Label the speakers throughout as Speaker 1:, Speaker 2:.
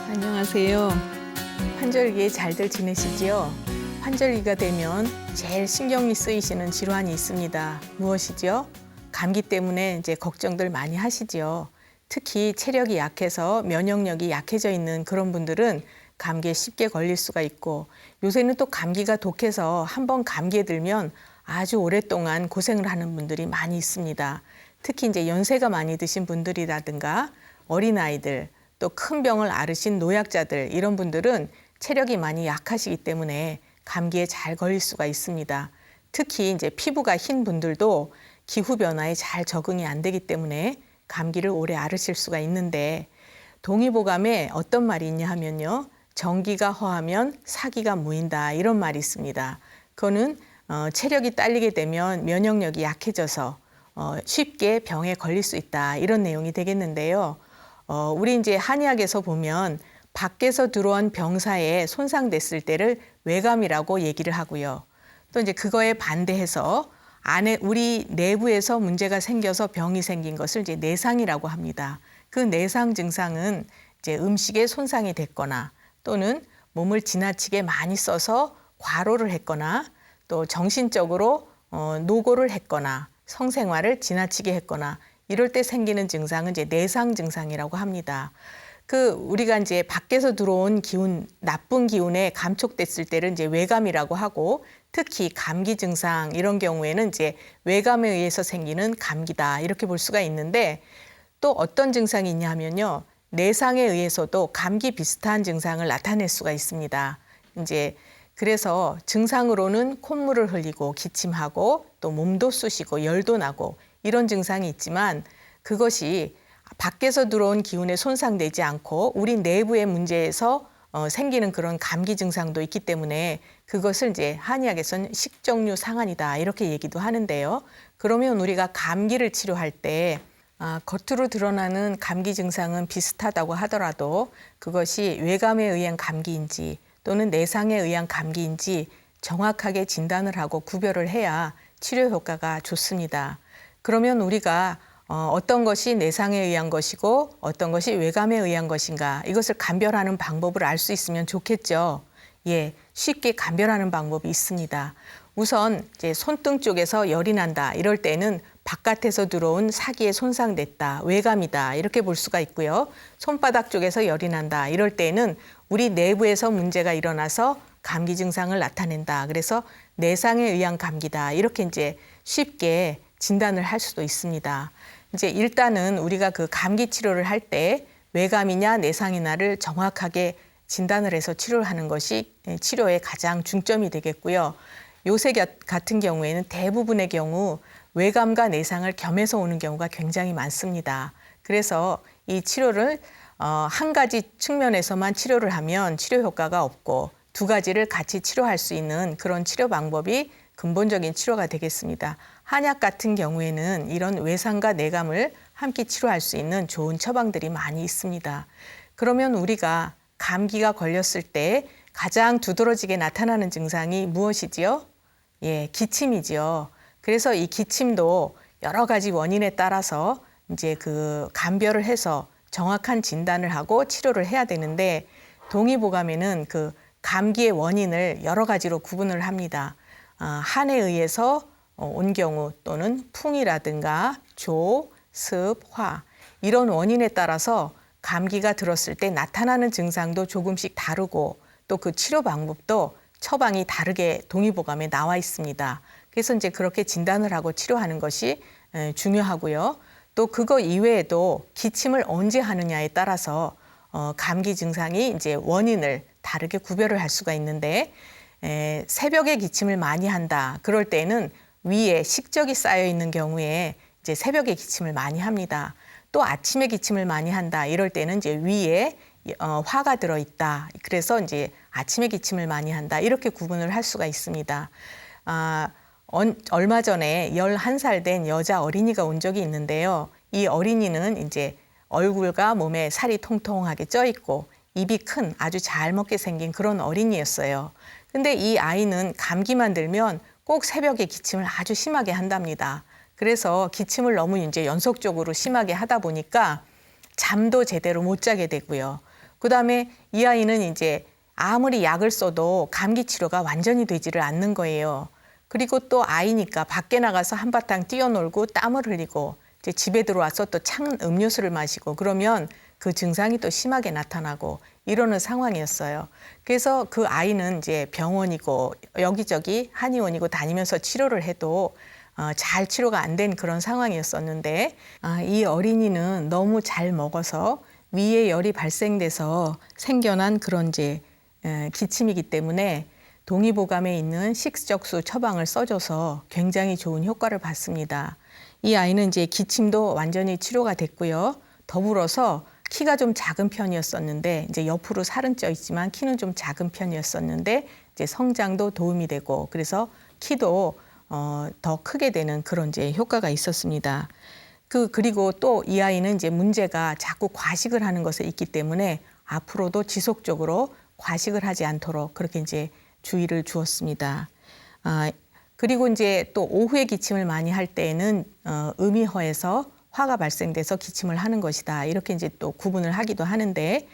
Speaker 1: 안녕하세요. 환절기에 잘들 지내시지요? 환절기가 되면 제일 신경이 쓰이시는 질환이 있습니다. 무엇이죠? 감기 때문에 이제 걱정들 많이 하시지요. 특히 체력이 약해서 면역력이 약해져 있는 그런 분들은 감기에 쉽게 걸릴 수가 있고, 요새는 또 감기가 독해서 한번 감기에 들면 아주 오랫동안 고생을 하는 분들이 많이 있습니다. 특히 이제 연세가 많이 드신 분들이라든가 어린아이들, 또 큰 병을 앓으신 노약자들, 이런 분들은 체력이 많이 약하시기 때문에 감기에 잘 걸릴 수가 있습니다. 특히 이제 피부가 흰 분들도 기후 변화에 잘 적응이 안 되기 때문에 감기를 오래 앓으실 수가 있는데, 동의보감에 어떤 말이 있냐 하면요, 정기가 허하면 사기가 무인다, 이런 말이 있습니다. 그거는 체력이 딸리게 되면 면역력이 약해져서 쉽게 병에 걸릴 수 있다, 이런 내용이 되겠는데요. 우리 이제 한의학에서 보면 밖에서 들어온 병사에 손상됐을 때를 외감이라고 얘기를 하고요. 또 이제 그거에 반대해서 안에 우리 내부에서 문제가 생겨서 병이 생긴 것을 이제 내상이라고 합니다. 그 내상 증상은 이제 음식에 손상이 됐거나, 또는 몸을 지나치게 많이 써서 과로를 했거나, 또 정신적으로 노고를 했거나, 성생활을 지나치게 했거나, 이럴 때 생기는 증상은 이제 내상 증상이라고 합니다. 우리가 이제 밖에서 들어온 기운, 나쁜 기운에 감촉됐을 때를 이제 외감이라고 하고, 특히 감기 증상 이런 경우에는 이제 외감에 의해서 생기는 감기다, 이렇게 볼 수가 있는데, 또 어떤 증상이 있냐 하면요, 내상에 의해서도 감기 비슷한 증상을 나타낼 수가 있습니다. 이제 그래서 증상으로는 콧물을 흘리고 기침하고, 또 몸도 쑤시고 열도 나고, 이런 증상이 있지만, 그것이 밖에서 들어온 기운에 손상되지 않고 우리 내부의 문제에서 생기는 그런 감기 증상도 있기 때문에 그것을 이제 한의학에서는 식정류 상한이다, 이렇게 얘기도 하는데요. 그러면 우리가 감기를 치료할 때 겉으로 드러나는 감기 증상은 비슷하다고 하더라도 그것이 외감에 의한 감기인지 또는 내상에 의한 감기인지 정확하게 진단을 하고 구별을 해야 치료 효과가 좋습니다. 그러면 우리가 어떤 것이 내상에 의한 것이고 어떤 것이 외감에 의한 것인가, 이것을 감별하는 방법을 알 수 있으면 좋겠죠. 예, 쉽게 감별하는 방법이 있습니다. 우선 이제 손등 쪽에서 열이 난다, 이럴 때는 바깥에서 들어온 사기에 손상됐다, 외감이다, 이렇게 볼 수가 있고요. 손바닥 쪽에서 열이 난다, 이럴 때는 우리 내부에서 문제가 일어나서 감기 증상을 나타낸다, 그래서 내상에 의한 감기다, 이렇게 이제 쉽게 진단을 할 수도 있습니다. 이제 일단은 우리가 그 감기 치료를 할 때 외감이냐 내상이냐를 정확하게 진단을 해서 치료를 하는 것이 치료의 가장 중점이 되겠고요. 요새 같은 경우에는 대부분의 경우 외감과 내상을 겸해서 오는 경우가 굉장히 많습니다. 그래서 이 치료를 한 가지 측면에서만 치료를 하면 치료 효과가 없고, 두 가지를 같이 치료할 수 있는 그런 치료 방법이 근본적인 치료가 되겠습니다. 한약 같은 경우에는 이런 외상과 내감을 함께 치료할 수 있는 좋은 처방들이 많이 있습니다. 그러면 우리가 감기가 걸렸을 때 가장 두드러지게 나타나는 증상이 무엇이지요? 예, 기침이지요. 그래서 이 기침도 여러 가지 원인에 따라서 이제 그 감별을 해서 정확한 진단을 하고 치료를 해야 되는데, 동의보감에는 그 감기의 원인을 여러 가지로 구분을 합니다. 한에 의해서 온 경우, 또는 풍이라든가 조, 습, 화, 이런 원인에 따라서 감기가 들었을 때 나타나는 증상도 조금씩 다르고, 또 그 치료 방법도 처방이 다르게 동의보감에 나와 있습니다. 그래서 이제 그렇게 진단을 하고 치료하는 것이 중요하고요. 또 그거 이외에도 기침을 언제 하느냐에 따라서 감기 증상이 이제 원인을 다르게 구별을 할 수가 있는데, 새벽에 기침을 많이 한다, 그럴 때는 위에 식적이 쌓여 있는 경우에 이제 새벽에 기침을 많이 합니다. 또 아침에 기침을 많이 한다. 이럴 때는 이제 위에 화가 들어 있다. 그래서 이제 아침에 기침을 많이 한다. 이렇게 구분을 할 수가 있습니다. 얼마 전에 11살 된 여자 어린이가 온 적이 있는데요. 이 어린이는 이제 얼굴과 몸에 살이 통통하게 쪄 있고 입이 큰 아주 잘 먹게 생긴 그런 어린이였어요. 근데 이 아이는 감기만 들면 꼭 새벽에 기침을 아주 심하게 한답니다. 그래서 기침을 너무 이제 연속적으로 심하게 하다 보니까 잠도 제대로 못 자게 되고요. 그다음에 이 아이는 이제 아무리 약을 써도 감기 치료가 완전히 되지를 않는 거예요. 그리고 또 아이니까 밖에 나가서 한바탕 뛰어놀고 땀을 흘리고 이제 집에 들어와서 또 찬 음료수를 마시고 그러면 그 증상이 또 심하게 나타나고 이러는 상황이었어요. 그래서 그 아이는 이제 병원이고 여기저기 한의원이고 다니면서 치료를 해도 잘 치료가 안 된 그런 상황이었었는데 이 어린이는 너무 잘 먹어서 위에 열이 발생돼서 생겨난 그런 이제 기침이기 때문에 동의보감에 있는 식적수 처방을 써줘서 굉장히 좋은 효과를 봤습니다. 이 아이는 이제 기침도 완전히 치료가 됐고요. 더불어서 키가 좀 작은 편이었었는데 이제 옆으로 살은 쪄 있지만 키는 좀 작은 편이었었는데 이제 성장도 도움이 되고 그래서 키도 더 크게 되는 그런 이제 효과가 있었습니다. 그리고 또 이 아이는 이제 문제가 자꾸 과식을 하는 것에 있기 때문에 앞으로도 지속적으로 과식을 하지 않도록 그렇게 이제 주의를 주었습니다. 그리고 이제 또 오후에 기침을 많이 할 때에는 음이허에서 화가 발생돼서 기침을 하는 것이다. 이렇게 이제 또 구분을 하기도 하는데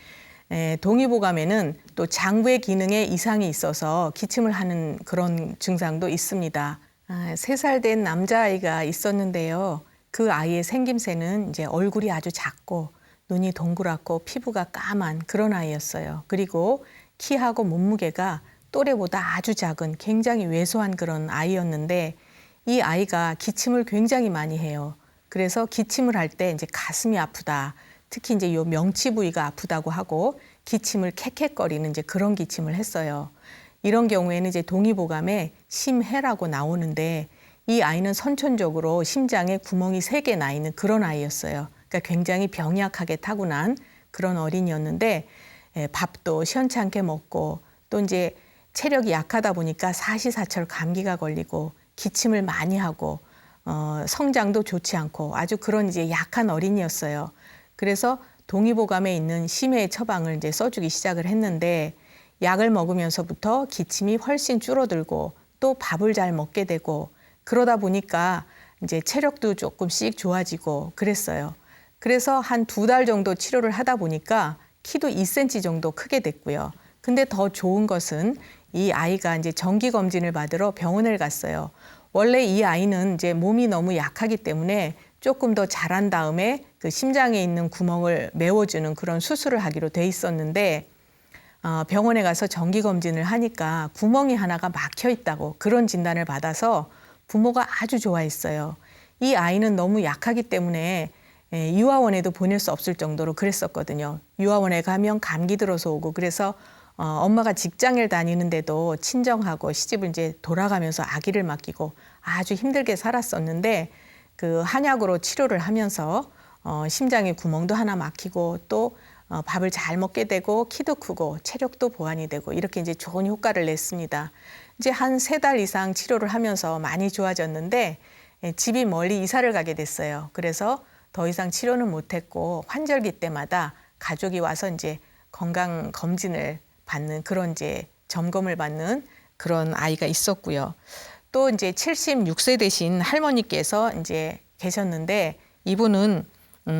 Speaker 1: 동의보감에는 또 장부의 기능에 이상이 있어서 기침을 하는 그런 증상도 있습니다. 3살 된 남자아이가 있었는데요. 그 아이의 생김새는 이제 얼굴이 아주 작고 눈이 동그랗고 피부가 까만 그런 아이였어요. 그리고 키하고 몸무게가 또래보다 아주 작은 굉장히 왜소한 그런 아이였는데 이 아이가 기침을 굉장히 많이 해요. 그래서 기침을 할 때 이제 가슴이 아프다. 특히 이제 요 명치 부위가 아프다고 하고 기침을 캑캑거리는 이제 그런 기침을 했어요. 이런 경우에는 이제 동의보감에 심해라고 나오는데 이 아이는 선천적으로 심장에 구멍이 3개 나 있는 그런 아이였어요. 그러니까 굉장히 병약하게 타고난 그런 어린이였는데 밥도 시원찮게 먹고 또 이제 체력이 약하다 보니까 사시사철 감기가 걸리고 기침을 많이 하고 성장도 좋지 않고 아주 그런 이제 약한 어린이였어요. 그래서 동의보감에 있는 심해의 처방을 이제 써주기 시작을 했는데 약을 먹으면서부터 기침이 훨씬 줄어들고 또 밥을 잘 먹게 되고 그러다 보니까 이제 체력도 조금씩 좋아지고 그랬어요. 그래서 한 2달 정도 치료를 하다 보니까 키도 2cm 정도 크게 됐고요. 근데 더 좋은 것은 이 아이가 이제 정기 검진을 받으러 병원을 갔어요. 원래 이 아이는 이제 몸이 너무 약하기 때문에 조금 더 자란 다음에 그 심장에 있는 구멍을 메워주는 그런 수술을 하기로 돼 있었는데 병원에 가서 정기 검진을 하니까 구멍이 하나가 막혀 있다고 그런 진단을 받아서 부모가 아주 좋아했어요. 이 아이는 너무 약하기 때문에 유아원에도 보낼 수 없을 정도로 그랬었거든요. 유아원에 가면 감기 들어서 오고 그래서 엄마가 직장을 다니는데도 친정하고 시집을 이제 돌아가면서 아기를 맡기고 아주 힘들게 살았었는데 그 한약으로 치료를 하면서 심장에 구멍도 하나 막히고 또 밥을 잘 먹게 되고 키도 크고 체력도 보완이 되고 이렇게 이제 좋은 효과를 냈습니다. 이제 한 3달 이상 치료를 하면서 많이 좋아졌는데 집이 멀리 이사를 가게 됐어요. 그래서 더 이상 치료는 못했고 환절기 때마다 가족이 와서 이제 건강 검진을 받는 그런 이제 점검을 받는 그런 아이가 있었고요. 또 이제 76세 되신 할머니께서 이제 계셨는데 이분은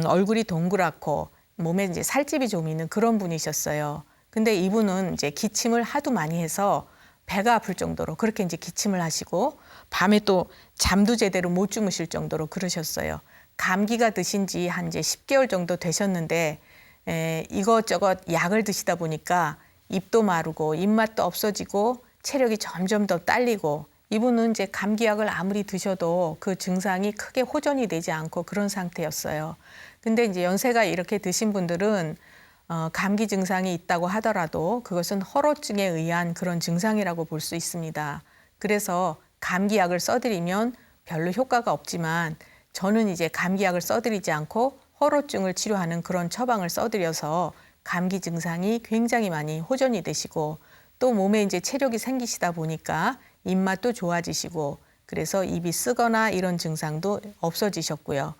Speaker 1: 얼굴이 동그랗고 몸에 이제 살집이 좀 있는 그런 분이셨어요. 근데 이분은 이제 기침을 하도 많이 해서 배가 아플 정도로 그렇게 이제 기침을 하시고 밤에 또 잠도 제대로 못 주무실 정도로 그러셨어요. 감기가 드신 지 한 이제 10개월 정도 되셨는데 이것저것 약을 드시다 보니까 입도 마르고 입맛도 없어지고 체력이 점점 더 딸리고 이분은 이제 감기약을 아무리 드셔도 그 증상이 크게 호전이 되지 않고 그런 상태였어요. 근데 이제 연세가 이렇게 드신 분들은 감기 증상이 있다고 하더라도 그것은 허로증에 의한 그런 증상이라고 볼 수 있습니다. 그래서 감기약을 써드리면 별로 효과가 없지만 저는 이제 감기약을 써드리지 않고 허로증을 치료하는 그런 처방을 써드려서 감기 증상이 굉장히 많이 호전이 되시고 또 몸에 이제 체력이 생기시다 보니까 입맛도 좋아지시고 그래서 입이 쓰거나 이런 증상도 없어지셨고요.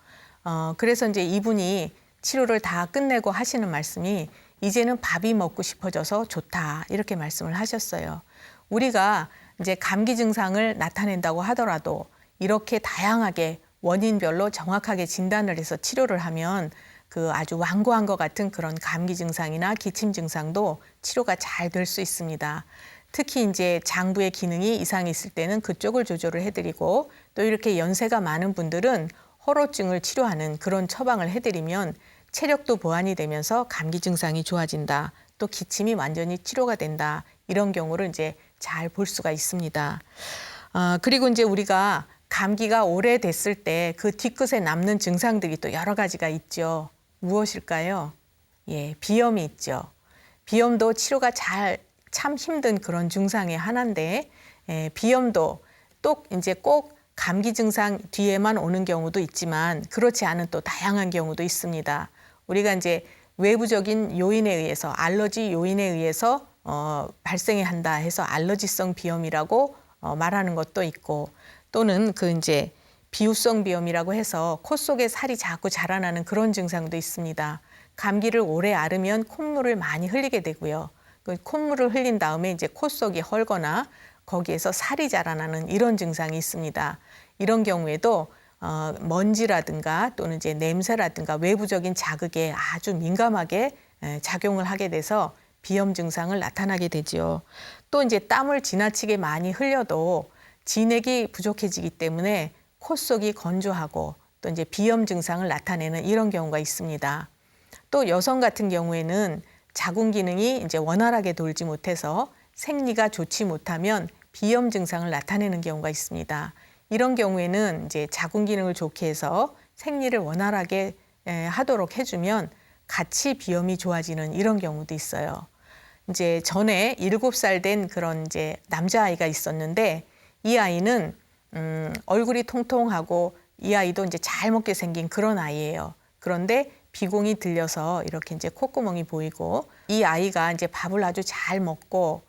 Speaker 1: 그래서 이제 이분이 치료를 다 끝내고 하시는 말씀이 이제는 밥이 먹고 싶어져서 좋다 이렇게 말씀을 하셨어요. 우리가 이제 감기 증상을 나타낸다고 하더라도 이렇게 다양하게 원인별로 정확하게 진단을 해서 치료를 하면 그 아주 완고한 것 같은 그런 감기 증상이나 기침 증상도 치료가 잘 될 수 있습니다. 특히 이제 장부의 기능이 이상이 있을 때는 그쪽을 조절을 해드리고 또 이렇게 연세가 많은 분들은 허로증을 치료하는 그런 처방을 해드리면 체력도 보완이 되면서 감기 증상이 좋아진다. 또 기침이 완전히 치료가 된다. 이런 경우를 이제 잘 볼 수가 있습니다. 그리고 이제 우리가 감기가 오래됐을 때 그 뒤끝에 남는 증상들이 또 여러 가지가 있죠. 무엇일까요? 예, 비염이 있죠. 비염도 치료가 참 힘든 그런 증상의 하나인데, 비염도 또 이제 꼭 감기 증상 뒤에만 오는 경우도 있지만 그렇지 않은 또 다양한 경우도 있습니다. 우리가 이제 외부적인 요인에 의해서 알러지 요인에 의해서 발생이 한다 해서 알러지성 비염이라고 말하는 것도 있고 또는 그 이제 비유성 비염이라고 해서 코 속에 살이 자꾸 자라나는 그런 증상도 있습니다. 감기를 오래 앓으면 콧물을 많이 흘리게 되고요. 그 콧물을 흘린 다음에 이제 코 속이 헐거나 거기에서 살이 자라나는 이런 증상이 있습니다. 이런 경우에도 먼지라든가 또는 이제 냄새라든가 외부적인 자극에 아주 민감하게 작용을 하게 돼서 비염 증상을 나타나게 되지요. 또 이제 땀을 지나치게 많이 흘려도 진액이 부족해지기 때문에 코 속이 건조하고 또 이제 비염 증상을 나타내는 이런 경우가 있습니다. 또 여성 같은 경우에는 자궁 기능이 이제 원활하게 돌지 못해서 생리가 좋지 못하면 비염 증상을 나타내는 경우가 있습니다. 이런 경우에는 이제 자궁 기능을 좋게 해서 생리를 원활하게 하도록 해주면 같이 비염이 좋아지는 이런 경우도 있어요. 이제 전에 7살 된 그런 이제 남자아이가 있었는데 이 아이는 얼굴이 통통하고 이 아이도 이제 잘 먹게 생긴 그런 아이예요. 그런데 비공이 들려서 이렇게 이제 콧구멍이 보이고 이 아이가 이제 밥을 아주 잘 먹고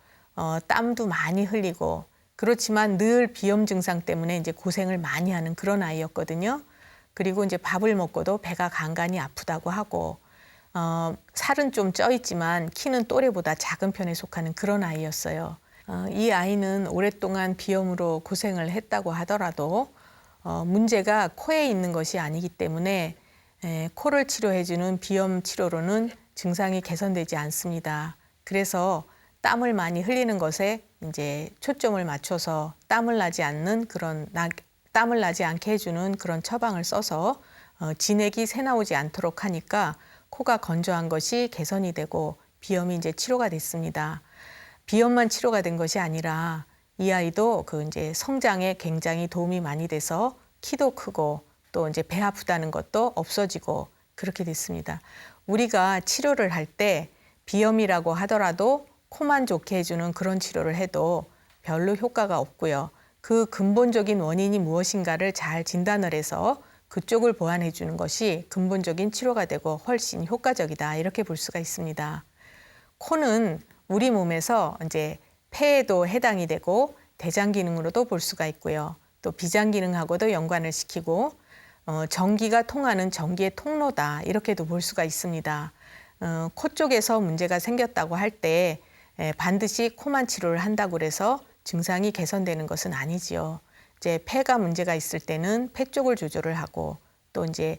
Speaker 1: 땀도 많이 흘리고 그렇지만 늘 비염 증상 때문에 이제 고생을 많이 하는 그런 아이였거든요. 그리고 이제 밥을 먹고도 배가 간간히 아프다고 하고 살은 좀 쪄 있지만 키는 또래보다 작은 편에 속하는 그런 아이였어요. 이 아이는 오랫동안 비염으로 고생을 했다고 하더라도 문제가 코에 있는 것이 아니기 때문에 코를 치료해주는 비염 치료로는 증상이 개선되지 않습니다. 그래서 땀을 많이 흘리는 것에 이제 초점을 맞춰서 땀을 나지 않게 해주는 그런 처방을 써서 진액이 새 나오지 않도록 하니까 코가 건조한 것이 개선이 되고 비염이 이제 치료가 됐습니다. 비염만 치료가 된 것이 아니라 이 아이도 그 이제 성장에 굉장히 도움이 많이 돼서 키도 크고 또 이제 배 아프다는 것도 없어지고 그렇게 됐습니다. 우리가 치료를 할 때 비염이라고 하더라도 코만 좋게 해주는 그런 치료를 해도 별로 효과가 없고요. 그 근본적인 원인이 무엇인가를 잘 진단을 해서 그쪽을 보완해 주는 것이 근본적인 치료가 되고 훨씬 효과적이다 이렇게 볼 수가 있습니다. 코는 우리 몸에서 이제 폐에도 해당이 되고 대장 기능으로도 볼 수가 있고요. 또 비장 기능하고도 연관을 시키고 전기가 통하는 전기의 통로다 이렇게도 볼 수가 있습니다. 코 쪽에서 문제가 생겼다고 할 때 반드시 코만 치료를 한다고 해서 증상이 개선되는 것은 아니지요. 이제 폐가 문제가 있을 때는 폐 쪽을 조절을 하고 또 이제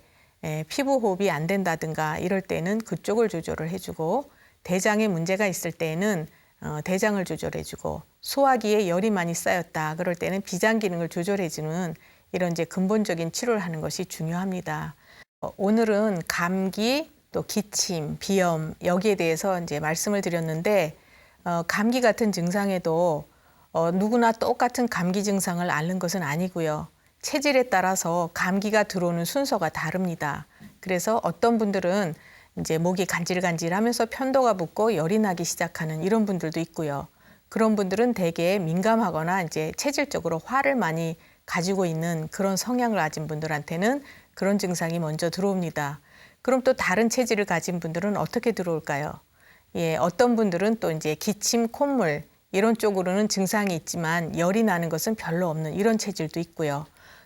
Speaker 1: 피부 호흡이 안 된다든가 이럴 때는 그쪽을 조절을 해주고 대장에 문제가 있을 때는 대장을 조절해주고 소화기에 열이 많이 쌓였다 그럴 때는 비장 기능을 조절해주는 이런 이제 근본적인 치료를 하는 것이 중요합니다. 오늘은 감기 또 기침, 비염 여기에 대해서 이제 말씀을 드렸는데 감기 같은 증상에도 누구나 똑같은 감기 증상을 앓는 것은 아니고요. 체질에 따라서 감기가 들어오는 순서가 다릅니다. 그래서 어떤 분들은 이제 목이 간질간질하면서 편도가 붓고 열이 나기 시작하는 이런 분들도 있고요. 그런 분들은 대개 민감하거나 이제 체질적으로 화를 많이 가지고 있는 그런 성향을 가진 분들한테는 그런 증상이 먼저 들어옵니다. 그럼 또 다른 체질을 가진 분들은 어떻게 들어올까요? 예, 어떤 분들은 또 이제 기침, 콧물 이런 쪽으로는 증상이 있지만 열이 나는 것은 별로 없는 이런 체질도 있고요.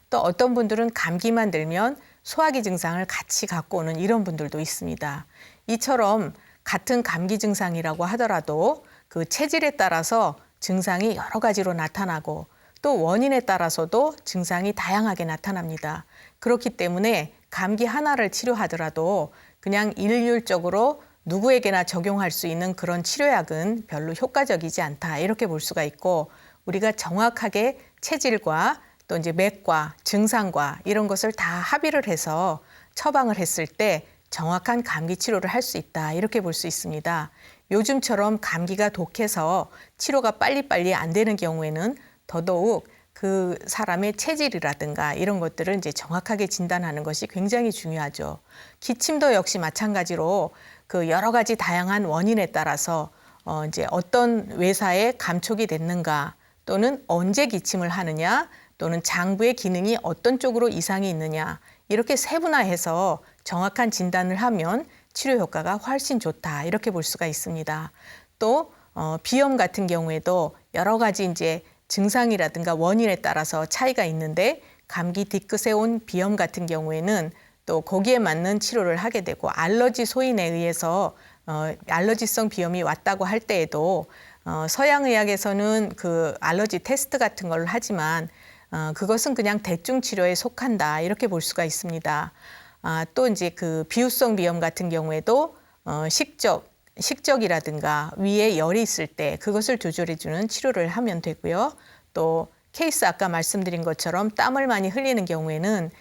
Speaker 1: 또 어떤 분들은 감기만 들면 소화기 증상을 같이 갖고 오는 이런 분들도 있습니다. 이처럼 같은 감기 증상이라고 하더라도 그 체질에 따라서 증상이 여러 가지로 나타나고 또 원인에 따라서도 증상이 다양하게 나타납니다. 그렇기 때문에 감기 하나를 치료하더라도 그냥 일률적으로 누구에게나 적용할 수 있는 그런 치료약은 별로 효과적이지 않다 이렇게 볼 수가 있고 우리가 정확하게 체질과 또 이제 맥과 증상과 이런 것을 다 합의를 해서 처방을 했을 때 정확한 감기 치료를 할 수 있다 이렇게 볼 수 있습니다. 요즘처럼 감기가 독해서 치료가 빨리빨리 안 되는 경우에는 더더욱 그 사람의 체질이라든가 이런 것들을 이제 정확하게 진단하는 것이 굉장히 중요하죠. 기침도 역시 마찬가지로 그 여러 가지 다양한 원인에 따라서 이제 어떤 외사에 감촉이 됐는가 또는 언제 기침을 하느냐 또는 장부의 기능이 어떤 쪽으로 이상이 있느냐 이렇게 세분화해서 정확한 진단을 하면 치료 효과가 훨씬 좋다 이렇게 볼 수가 있습니다. 또 비염 같은 경우에도 여러 가지 이제 증상이라든가 원인에 따라서 차이가 있는데 감기 뒤끝에 온 비염 같은 경우에는 또 거기에 맞는 치료를 하게 되고 알러지 소인에 의해서 알러지성 비염이 왔다고 할 때에도 서양의학에서는 그 알러지 테스트 같은 걸 하지만 그것은 그냥 대중 치료에 속한다 이렇게 볼 수가 있습니다. 또 이제 그 비유성 비염 같은 경우에도 식적이라든가 위에 열이 있을 때 그것을 조절해주는 치료를 하면 되고요. 또 케이스 아까 말씀드린 것처럼 땀을 많이 흘리는 경우에는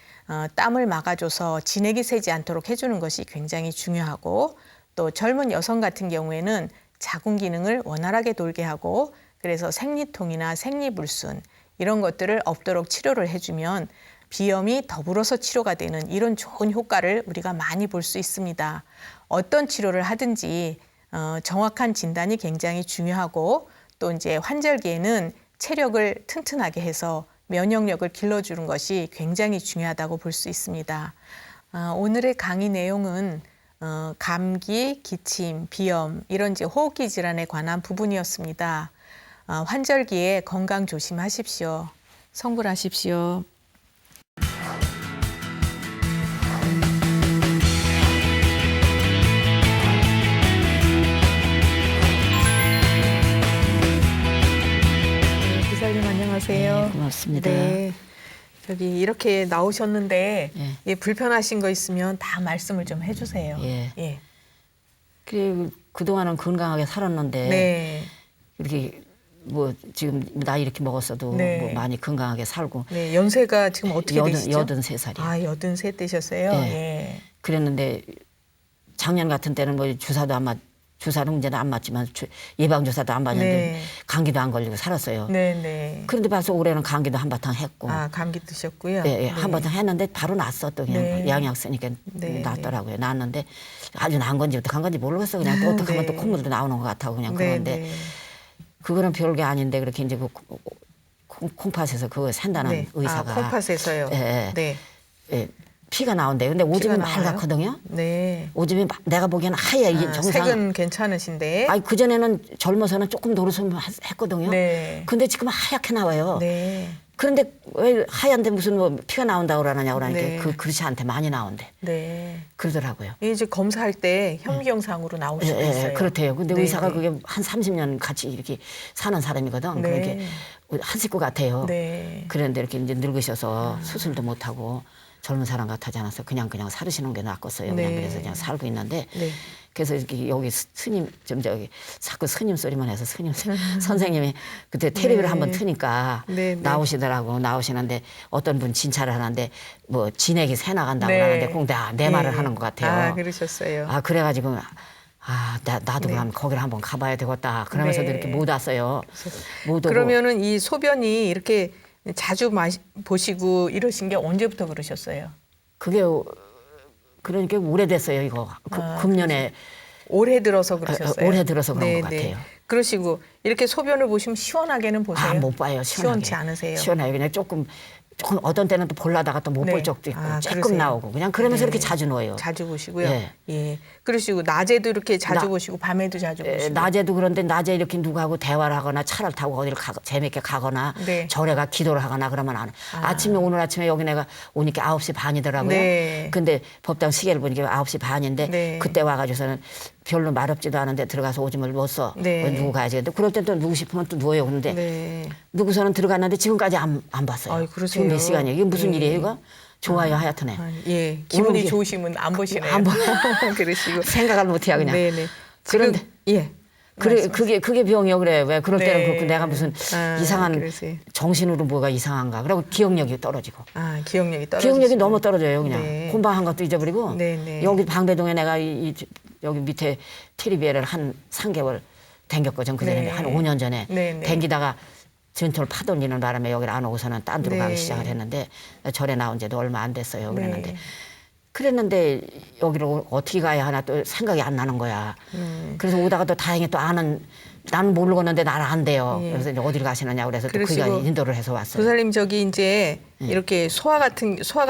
Speaker 1: 땀을 막아줘서 진액이 새지 않도록 해주는 것이 굉장히 중요하고 또 젊은 여성 같은 경우에는 자궁 기능을 원활하게 돌게 하고 그래서 생리통이나 생리불순 이런 것들을 없도록 치료를 해주면 비염이 더불어서 치료가 되는 이런 좋은 효과를 우리가 많이 볼 수 있습니다. 어떤 치료를 하든지 정확한 진단이 굉장히 중요하고 또 이제 환절기에는 체력을 튼튼하게 해서 면역력을 길러주는 것이 굉장히 중요하다고 볼 수 있습니다. 오늘의 강의 내용은 감기, 기침, 비염 이런 이제 호흡기 질환에 관한 부분이었습니다. 환절기에 건강 조심하십시오. 성불하십시오. 기사님 안녕하세요.
Speaker 2: 네, 고맙습니다.
Speaker 1: 네. 저기 이렇게 나오셨는데
Speaker 2: 예.
Speaker 1: 예, 불편하신 거 있으면 다 말씀을 좀 해주세요.
Speaker 2: 예.
Speaker 1: 예.
Speaker 2: 그동안은 건강하게 살았는데
Speaker 1: 네.
Speaker 2: 이렇게 뭐 지금 나이 이렇게 먹었어도
Speaker 1: 네.
Speaker 2: 뭐 많이 건강하게 살고
Speaker 1: 네. 연세가 지금 어떻게 되시죠?
Speaker 2: 83살이요.
Speaker 1: 아, 83 되셨어요?
Speaker 2: 예.
Speaker 1: 예.
Speaker 2: 그랬는데 작년 같은 때는 뭐 주사는 이제는 안 맞지만 예방 주사도 안 맞는데
Speaker 1: 네.
Speaker 2: 감기도 안 걸리고 살았어요.
Speaker 1: 네, 네.
Speaker 2: 그런데 벌써 올해는 감기도 한바탕 했고,
Speaker 1: 아, 감기 드셨고요.
Speaker 2: 예, 예,
Speaker 1: 네.
Speaker 2: 한바탕 했는데 바로 났어. 또 그냥
Speaker 1: 네.
Speaker 2: 양약 쓰니까
Speaker 1: 네,
Speaker 2: 났더라고요. 났는데 아주 난 건지부터 간 건지 모르겠어. 그냥 또 어떻게 하면
Speaker 1: 네.
Speaker 2: 또 콧물도 나오는 것 같고 그냥
Speaker 1: 네,
Speaker 2: 그러는데
Speaker 1: 네.
Speaker 2: 그거는 별게 아닌데 그렇게 이제 그 콩팥에서 그거 샌다는
Speaker 1: 네.
Speaker 2: 의사가
Speaker 1: 아, 콩팥에서요.
Speaker 2: 예, 예.
Speaker 1: 네.
Speaker 2: 예, 피가 나온대. 근데 오줌이
Speaker 1: 나와요?
Speaker 2: 맑았거든요.
Speaker 1: 네.
Speaker 2: 오줌이 내가 보기에는 하얘 이게
Speaker 1: 아,
Speaker 2: 정상.
Speaker 1: 색은 괜찮으신데.
Speaker 2: 아니 그 전에는 젊어서는 조금 노릇을 했거든요.
Speaker 1: 네.
Speaker 2: 근데 지금 하얗게 나와요.
Speaker 1: 네.
Speaker 2: 그런데 왜 하얀데 무슨 뭐 피가 나온다고 그러느냐 그러니까
Speaker 1: 네.
Speaker 2: 그릇이한테 많이 나온대.
Speaker 1: 네.
Speaker 2: 그러더라고요.
Speaker 1: 이제 검사할 때 현미경상으로 나올 수도 있어요.
Speaker 2: 그렇대요. 근데
Speaker 1: 네,
Speaker 2: 의사가
Speaker 1: 네.
Speaker 2: 그게 한 30년 같이 이렇게 사는 사람이거든.
Speaker 1: 네.
Speaker 2: 그렇게 한 식구 같아요.
Speaker 1: 네.
Speaker 2: 그런데 이렇게 이제 늙으셔서 수술도 못 하고 젊은 사람 같지 않아서 그냥 사르시는 게 낫겠어요. 그냥
Speaker 1: 네.
Speaker 2: 그래서 그냥 살고 있는데.
Speaker 1: 네.
Speaker 2: 그래서 이렇게 여기 스님 좀 저기 자꾸 스님 소리만 해서 스님 선생님이 그때 텔레비를
Speaker 1: 네.
Speaker 2: 한번 트니까
Speaker 1: 네, 네.
Speaker 2: 나오시는데 어떤 분 진찰을 하는데 뭐 진액이 새 나간다고
Speaker 1: 네.
Speaker 2: 하는데 꼭 내 말을
Speaker 1: 네.
Speaker 2: 하는 것 같아요.
Speaker 1: 아, 그러셨어요.
Speaker 2: 아 그래가지고 나도
Speaker 1: 네.
Speaker 2: 그럼 거기를 한번 가봐야 되겠다. 그러면서도
Speaker 1: 네.
Speaker 2: 이렇게 못 왔어요. 못 오고.
Speaker 1: 그러면은 이 소변이 이렇게 자주 보시고 이러신 게 언제부터 그러셨어요?
Speaker 2: 그게 그러니까 오래됐어요 이거. 금년에
Speaker 1: 올해 들어서 그러셨어요?
Speaker 2: 올해 들어서 그런 것
Speaker 1: 네, 네.
Speaker 2: 같아요.
Speaker 1: 그러시고 이렇게 소변을 보시면 시원하게는 보세요?
Speaker 2: 못 봐요.
Speaker 1: 시원치
Speaker 2: 시원하게.
Speaker 1: 않으세요?
Speaker 2: 시원하게 그냥 조금 조금 어떤 때는 또 볼라다가 또 못 볼
Speaker 1: 네.
Speaker 2: 적도 있고
Speaker 1: 아,
Speaker 2: 조금
Speaker 1: 그러세요?
Speaker 2: 나오고 그냥 그러면서
Speaker 1: 네.
Speaker 2: 이렇게 자주 누워요.
Speaker 1: 자주 보시고요.
Speaker 2: 예.
Speaker 1: 예. 그러시고 낮에도 이렇게 자주
Speaker 2: 나-
Speaker 1: 보시고 밤에도 자주 보시고.
Speaker 2: 낮에도 그런데 낮에 이렇게 누구하고 대화를 하거나 차를 타고 어디를 재밌게 가거나
Speaker 1: 네.
Speaker 2: 절에 가 기도를 하거나 그러면 안 해. 아침에 오늘 아침에 여기 내가 오니까 9시 반이더라고요.
Speaker 1: 네.
Speaker 2: 근데 법당 시계를 보니까 9시 반인데
Speaker 1: 네.
Speaker 2: 그때 와가지고서는 별로 말없지도 않은데 들어가서 오줌을 못 써.
Speaker 1: 네.
Speaker 2: 누구 가야지. 근데 그럴 땐 또 누구 싶으면 또 누워요. 그런데
Speaker 1: 네.
Speaker 2: 누구서는 들어갔는데 지금까지 안 봤어요.
Speaker 1: 아이, 그러세요?
Speaker 2: 지금 몇 시간이에요? 이게 무슨
Speaker 1: 예.
Speaker 2: 일이에요 이거? 좋아요 하여튼에.
Speaker 1: 아, 예. 기분이
Speaker 2: 이게-
Speaker 1: 좋으시면 안 보시네요.
Speaker 2: 안 봐.
Speaker 1: 그러시고.
Speaker 2: 생각을 못해요 그냥.
Speaker 1: 네네.
Speaker 2: 그런데
Speaker 1: 예.
Speaker 2: 그래 그게 병이요 그래. 왜 그럴 때는
Speaker 1: 네.
Speaker 2: 그렇고 내가 무슨
Speaker 1: 아,
Speaker 2: 이상한
Speaker 1: 그러세요.
Speaker 2: 정신으로 뭐가 이상한가. 그리고 기억력이 떨어지고.
Speaker 1: 아, 기억력이 떨어지시고.
Speaker 2: 기억력이 너무 떨어져요 그냥.
Speaker 1: 네.
Speaker 2: 혼밥한 것도 잊어버리고.
Speaker 1: 네네.
Speaker 2: 여기 방배동에 내가 여기 밑에 테리비에를 한 3개월 댕겼거든. 그전에
Speaker 1: 네.
Speaker 2: 한 5년 전에
Speaker 1: 네네.
Speaker 2: 댕기다가 전철 파돌리는 바람에 여기를 안 오고서는 딴 데로
Speaker 1: 네.
Speaker 2: 가기 시작을 했는데 절에 나온 지도 얼마 안 됐어요. 그랬는데
Speaker 1: 네.
Speaker 2: 그랬는데 여기로 어떻게 가야 하나 또 생각이 안 나는 거야. 그래서 오다가 또 다행히 또 아는 나는 모르겠는데 나는 안 돼요.
Speaker 1: 예.
Speaker 2: 그래서 이제 어디를 가시느냐 그래서 또
Speaker 1: 그러시고
Speaker 2: 그가 인도를 해서 왔어요.
Speaker 1: 도사님 저기 이제 이렇게 소화가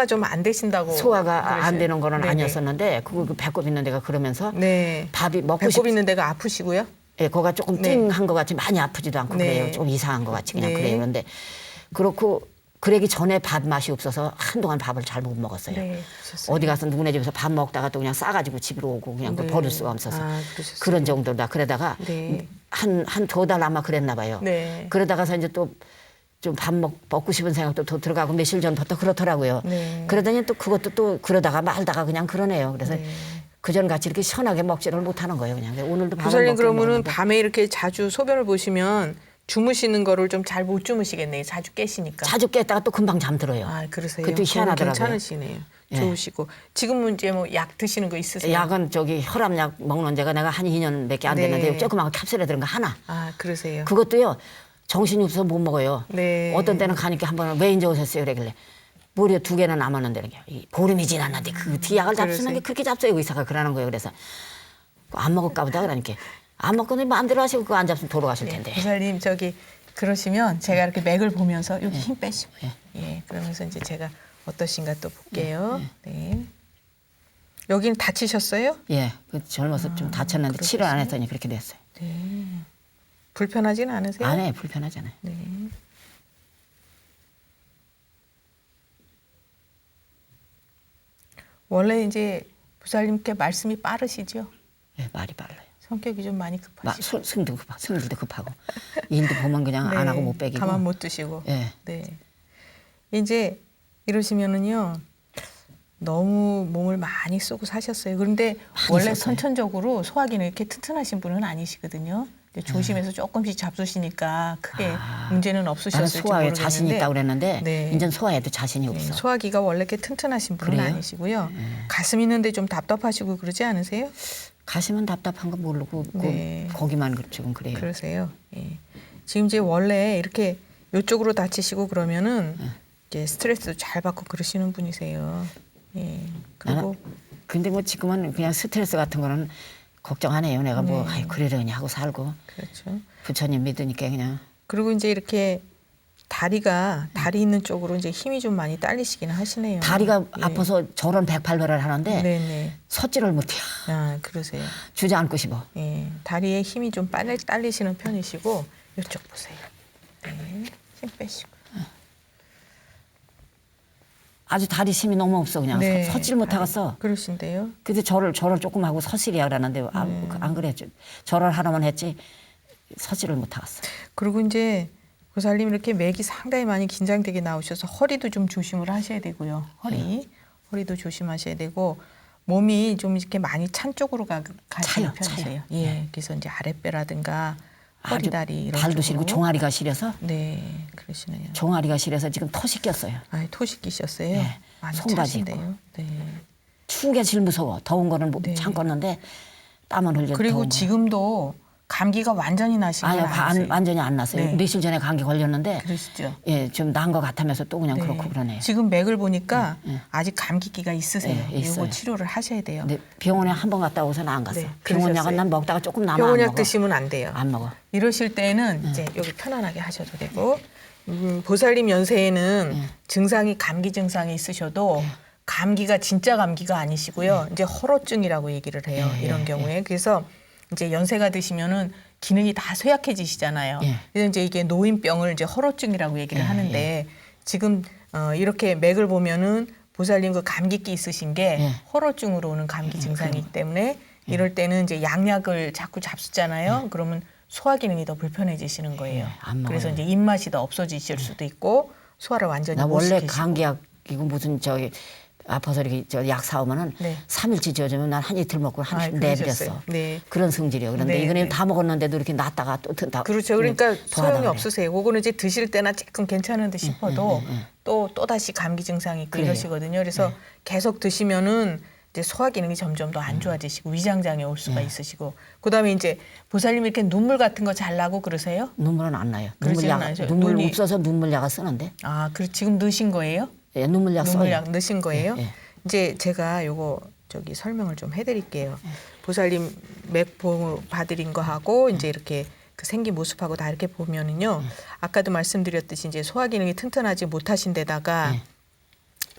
Speaker 1: 좀 안 되신다고
Speaker 2: 소화가 안
Speaker 1: 그러셔요.
Speaker 2: 되는 거는
Speaker 1: 네네.
Speaker 2: 아니었었는데 그 배꼽 있는 데가 그러면서
Speaker 1: 네.
Speaker 2: 밥이 먹고
Speaker 1: 배꼽 있는 데가 아프시고요.
Speaker 2: 예, 거가 조금
Speaker 1: 네.
Speaker 2: 띵한 것 같이 많이 아프지도 않고
Speaker 1: 네.
Speaker 2: 그래요. 좀 이상한 것 같이 그냥
Speaker 1: 네.
Speaker 2: 그래요. 그런데 그렇고 그러기 전에 밥 맛이 없어서 한동안 밥을 잘 못 먹었어요.
Speaker 1: 네. 그러셨어요.
Speaker 2: 어디 가서 누구네 집에서 밥 먹다가 또 그냥 싸가지고 집으로 오고 그냥 그걸
Speaker 1: 네.
Speaker 2: 버릴 수가 없어서
Speaker 1: 아, 그러셨어요.
Speaker 2: 그런 정도다. 그러다가
Speaker 1: 네.
Speaker 2: 한 2달 아마 그랬나 봐요.
Speaker 1: 네.
Speaker 2: 그러다가서 이제 또 좀 밥 먹고 싶은 생각도 더 들어가고 며칠 전부터 그렇더라고요.
Speaker 1: 네.
Speaker 2: 그러더니 또 그것도 또 그러다가 말다가 그냥 그러네요. 그래서 그전 같이 이렇게 시원하게 먹지를 못하는 거예요. 그냥 오늘도 밥을
Speaker 1: 도사님
Speaker 2: 먹긴
Speaker 1: 그러면은
Speaker 2: 먹는데.
Speaker 1: 밤에 이렇게 자주 소변을 보시면 주무시는 거를 좀 잘 못 주무시겠네요. 자주 깨시니까.
Speaker 2: 자주 깼다가 또 금방 잠들어요.
Speaker 1: 아, 그러세요.
Speaker 2: 그것도 희한하더라고요.
Speaker 1: 괜찮으시네요.
Speaker 2: 예.
Speaker 1: 좋으시고. 지금은 이제 뭐 약 드시는 거 있으세요?
Speaker 2: 약은 저기 혈압약 먹는 데가 내가 한 2년밖에 안
Speaker 1: 네.
Speaker 2: 됐는데 조그마한 캡슐에 들은 거 하나.
Speaker 1: 아, 그러세요.
Speaker 2: 그것도요. 정신이 없어서 못 먹어요.
Speaker 1: 네.
Speaker 2: 어떤 때는 가니까 한 번은 왜 인제 오셨어요? 그러길래 무려 2개나 남았는데 이 보름이 지났는데 그 뒤약을 잡수는 게 그렇게 잡숴요. 의사가 그러는 거예요. 그래서 안 먹을까 보다 그러니까 안 먹고는 마음대로 하시고 그거 안 잡수면 돌아가실 텐데.
Speaker 1: 도사님 저기 그러시면 제가 이렇게 맥을 보면서 여기 힘 빼시고 예 그러면서 이제 제가 어떠신가 또 볼게요. 네. 여기는 다치셨어요?
Speaker 2: 예, 그 젊어서 좀 다쳤는데 치료 안 했더니 그렇게 됐어요.
Speaker 1: 네. 불편하진 않으세요?
Speaker 2: 안 해, 불편하잖아요.
Speaker 1: 네. 원래 이제 부살님께 말씀이 빠르시죠?
Speaker 2: 예, 말이 빨라요.
Speaker 1: 성격이 좀 많이 급하시고.
Speaker 2: 승질도 급하고 일도 보면 그냥 안 하고 못 빼기고.
Speaker 1: 가만 못 두시고.
Speaker 2: 예.
Speaker 1: 네. 이제 이러시면은요. 너무 몸을 많이 쓰고 사셨어요. 그런데 원래
Speaker 2: 썼어요.
Speaker 1: 선천적으로 소화기는 이렇게 튼튼하신 분은 아니시거든요. 근데 조심해서 조금씩 잡수시니까 크게 문제는
Speaker 2: 나는
Speaker 1: 없으셨을지
Speaker 2: 소화에
Speaker 1: 모르겠는데.
Speaker 2: 자신 있다고 그랬는데
Speaker 1: 네.
Speaker 2: 이제는 소화에도 자신이
Speaker 1: 네,
Speaker 2: 없어.
Speaker 1: 소화기가 원래 이렇게 튼튼하신 분은
Speaker 2: 그래요?
Speaker 1: 아니시고요. 가슴 있는데 좀 답답하시고 그러지 않으세요?
Speaker 2: 가시면 답답한 거 모르고
Speaker 1: 네.
Speaker 2: 거기만 지금 그래요.
Speaker 1: 그러세요. 예. 지금 이제 원래 이렇게 이쪽으로 다치시고 그러면은 이제 스트레스도 잘 받고 그러시는 분이세요. 예. 그리고
Speaker 2: 근데 뭐 지금은 그냥 스트레스 같은 거는 걱정 안 해요. 내가 뭐 아이 그러려니 하고 살고
Speaker 1: 그렇죠.
Speaker 2: 부처님 믿으니까 그냥
Speaker 1: 그리고 이제 이렇게 다리 있는 쪽으로 이제 힘이 좀 많이 딸리시긴 하시네요.
Speaker 2: 다리가
Speaker 1: 예.
Speaker 2: 아파서 저런 108배를 하는데
Speaker 1: 네네.
Speaker 2: 섰지를 못해요.
Speaker 1: 아 그러세요.
Speaker 2: 주저앉고 싶어.
Speaker 1: 예. 다리에 힘이 좀 빨리 딸리시는 편이시고 이쪽 보세요. 네. 힘 빼시고.
Speaker 2: 아주 다리 힘이 너무 없어 그냥
Speaker 1: 네.
Speaker 2: 섰지를 못하겠어.
Speaker 1: 그러신데요.
Speaker 2: 근데 절을 조금 하고 서시리야 그러는데 안 그래. 절을 하나만 했지 서지를 못하겠어.
Speaker 1: 그리고 이제 고살님 이렇게 맥이 상당히 많이 긴장되게 나오셔서 허리도 좀 조심을 하셔야 되고요. 허리도 조심하셔야 되고 몸이 좀 이렇게 많이 찬 쪽으로 가시는
Speaker 2: 차요,
Speaker 1: 편이세요.
Speaker 2: 차요.
Speaker 1: 예, 그래서 이제 아랫배라든가 허리다리 이런
Speaker 2: 발도
Speaker 1: 쪽으로.
Speaker 2: 시리고 종아리가 시려서
Speaker 1: 네, 그러시네요.
Speaker 2: 종아리가 시려서 지금 토시 꼈어요.
Speaker 1: 아, 토시 끼셨어요.
Speaker 2: 네,
Speaker 1: 많이
Speaker 2: 손바지
Speaker 1: 차신데요. 네.
Speaker 2: 추운 게 제일 무서워. 더운 거는
Speaker 1: 네.
Speaker 2: 참겠는데 땀을 흘려.
Speaker 1: 그리고
Speaker 2: 더운 거.
Speaker 1: 지금도 감기가 완전히 나신 건
Speaker 2: 아니요,
Speaker 1: 아니세요?
Speaker 2: 완전히 안 났어요.
Speaker 1: 네.
Speaker 2: 며칠 전에 감기 걸렸는데
Speaker 1: 그러시죠.
Speaker 2: 예, 좀 난 것 같으면서 또 그냥
Speaker 1: 네.
Speaker 2: 그렇고 그러네요.
Speaker 1: 지금 맥을 보니까 아직 감기기가 있으세요.
Speaker 2: 네, 있어요.
Speaker 1: 이거 치료를 하셔야 돼요.
Speaker 2: 근데 병원에 한 번 갔다 오고서는 안 갔어.
Speaker 1: 네,
Speaker 2: 병원
Speaker 1: 그러셨어요.
Speaker 2: 약은 난 먹다가 조금 남아 안
Speaker 1: 병원약
Speaker 2: 먹어.
Speaker 1: 드시면 안 돼요.
Speaker 2: 안 먹어.
Speaker 1: 이러실 때는 이제 여기 편안하게 하셔도 되고 보살님 연세에는 증상이 감기 증상이 있으셔도 감기가 진짜 감기가 아니시고요. 이제 허로증이라고 얘기를 해요. 이런 경우에. 그래서 이제 연세가 드시면은 기능이 다 쇠약해지시잖아요. 그래서 이제 이게 노인병을 이제 허로증이라고 얘기를 하는데 지금 이렇게 맥을 보면은 보살님 그 감기기 있으신 게 허로증으로 오는 감기 증상이기 때문에 이럴 때는 이제 양약을 자꾸 잡수잖아요. 그러면 소화 기능이 더 불편해지시는 거예요.
Speaker 2: 안 먹어요.
Speaker 1: 그래서 이제 입맛이 더 없어지실 수도 있고 소화를 완전히
Speaker 2: 나
Speaker 1: 못
Speaker 2: 원래
Speaker 1: 시키시고.
Speaker 2: 감기약 이거 무슨 저기 아파서 이렇게 저 약 사오면은
Speaker 1: 네.
Speaker 2: 3일치 지어주면 난 한 이틀 먹고 한 이틀 내버렸어.
Speaker 1: 그러셨어요. 네.
Speaker 2: 그런 성질이요. 그런데
Speaker 1: 네,
Speaker 2: 이거는
Speaker 1: 네.
Speaker 2: 다 먹었는데도 이렇게 놨다가 또 다
Speaker 1: 그렇죠. 그러니까 소용이
Speaker 2: 더하다 그래.
Speaker 1: 없으세요. 그거는 이제 드실 때나 조금 괜찮은 듯 싶어도 또 다시 감기 증상이 있고
Speaker 2: 그래요.
Speaker 1: 이러시거든요. 그래서 계속 드시면은 이제 소화 기능이 점점 더 안 좋아지시고 위장장애 올 수가 있으시고 그다음에 이제 보살님 이렇게 눈물 같은 거 잘 나고 그러세요?
Speaker 2: 눈물은 안 나요.
Speaker 1: 그러지는
Speaker 2: 눈물약
Speaker 1: 않으셔요.
Speaker 2: 눈물
Speaker 1: 눈이-
Speaker 2: 없어서 눈물약을 쓰는데
Speaker 1: 아, 지금 넣으신 거예요?
Speaker 2: 예, 눈물약 써요.
Speaker 1: 눈물약 넣으신 거예요?
Speaker 2: 예.
Speaker 1: 이제 제가 요거 저기 설명을 좀 해드릴게요. 보살님 맥보 봐드린 거 하고 이제 이렇게 그 생긴 모습하고 다 이렇게 보면은요. 아까도 말씀드렸듯이 이제 소화 기능이 튼튼하지 못하신 데다가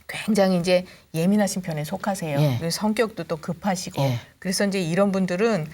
Speaker 1: 굉장히 이제 예민하신 편에 속하세요.
Speaker 2: 예.
Speaker 1: 그래서 성격도 또 급하시고
Speaker 2: 예.
Speaker 1: 그래서 이제 이런 분들은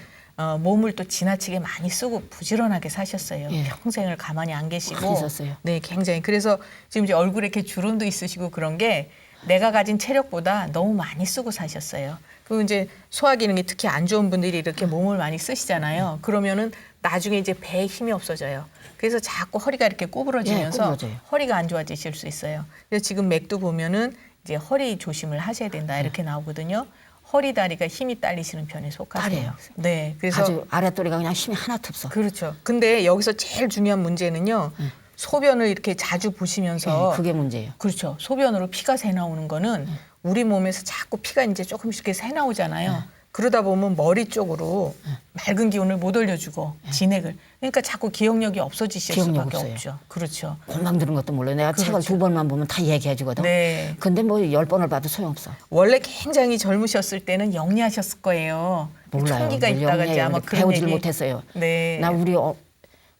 Speaker 1: 몸을 또 지나치게 많이 쓰고 부지런하게 사셨어요.
Speaker 2: 예.
Speaker 1: 평생을 가만히 안 계시고.
Speaker 2: 많이 썼어요.
Speaker 1: 네, 굉장히. 그래서 지금 이제 얼굴에 이렇게 주름도 있으시고 그런 게 내가 가진 체력보다 너무 많이 쓰고 사셨어요. 그리고 이제 소화 기능이 특히 안 좋은 분들이 이렇게 몸을 많이 쓰시잖아요. 그러면은 나중에 이제 배에 힘이 없어져요. 그래서 자꾸 허리가 이렇게 구부러지면서
Speaker 2: 예, 구부러져요.
Speaker 1: 허리가 안 좋아지실 수 있어요. 그래서 지금 맥도 보면은 이제 허리 조심을 하셔야 된다 이렇게 나오거든요. 허리 다리가 힘이 딸리시는 편에 속하세요.
Speaker 2: 딸려요.
Speaker 1: 네, 그래서
Speaker 2: 아주 아랫도리가 그냥 힘이 하나도 없어.
Speaker 1: 그렇죠. 근데 여기서 제일 중요한 문제는요. 소변을 이렇게 자주 보시면서
Speaker 2: 예, 그게 문제예요.
Speaker 1: 그렇죠. 소변으로 피가 새 나오는 거는 우리 몸에서 자꾸 피가 이제 조금씩 이렇게 새 나오잖아요. 그러다 보면 머리 쪽으로 맑은 기운을 못 올려주고 진액을. 그러니까 자꾸 기억력이 없어지실
Speaker 2: 기억력
Speaker 1: 수밖에
Speaker 2: 없어요.
Speaker 1: 없죠. 그렇죠.
Speaker 2: 금방 들은 것도 몰라요. 내가 책을
Speaker 1: 그렇죠.
Speaker 2: 2번만 보면 다 얘기해 주거든.
Speaker 1: 네.
Speaker 2: 근데 뭐 10번을 봐도 소용없어.
Speaker 1: 원래 굉장히 젊으셨을 때는 영리하셨을 거예요.
Speaker 2: 몰라요.
Speaker 1: 총기가
Speaker 2: 뭘
Speaker 1: 있다가 이제
Speaker 2: 영리해요.
Speaker 1: 아마
Speaker 2: 근데
Speaker 1: 그런
Speaker 2: 배우질
Speaker 1: 얘기.
Speaker 2: 못했어요.
Speaker 1: 네.
Speaker 2: 나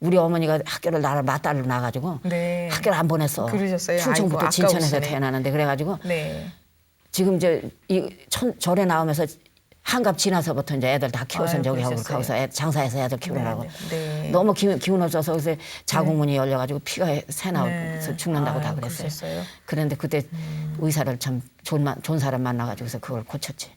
Speaker 2: 우리 어머니가 학교를 나를 맞달로 나가지고
Speaker 1: 네.
Speaker 2: 학교를 안 보냈어.
Speaker 1: 그러셨어요?
Speaker 2: 충청부터
Speaker 1: 아이고,
Speaker 2: 진천에서
Speaker 1: 아까우시네.
Speaker 2: 태어나는데 그래가지고
Speaker 1: 네.
Speaker 2: 지금 절에 나오면서 한갑 지나서부터 이제 애들 다 키워서
Speaker 1: 아유,
Speaker 2: 저기 하고
Speaker 1: 그러셨어요.
Speaker 2: 가고서 장사해서 애들 키우느라고
Speaker 1: 네, 네.
Speaker 2: 너무 기운 없어서 그래서 자궁문이 열려가지고 피가 새 나오고
Speaker 1: 네.
Speaker 2: 그래서 죽는다고 다
Speaker 1: 아유,
Speaker 2: 그랬어요.
Speaker 1: 그러셨어요?
Speaker 2: 그런데 그때 의사를 참 좋은 사람 만나가지고서 그걸 고쳤지.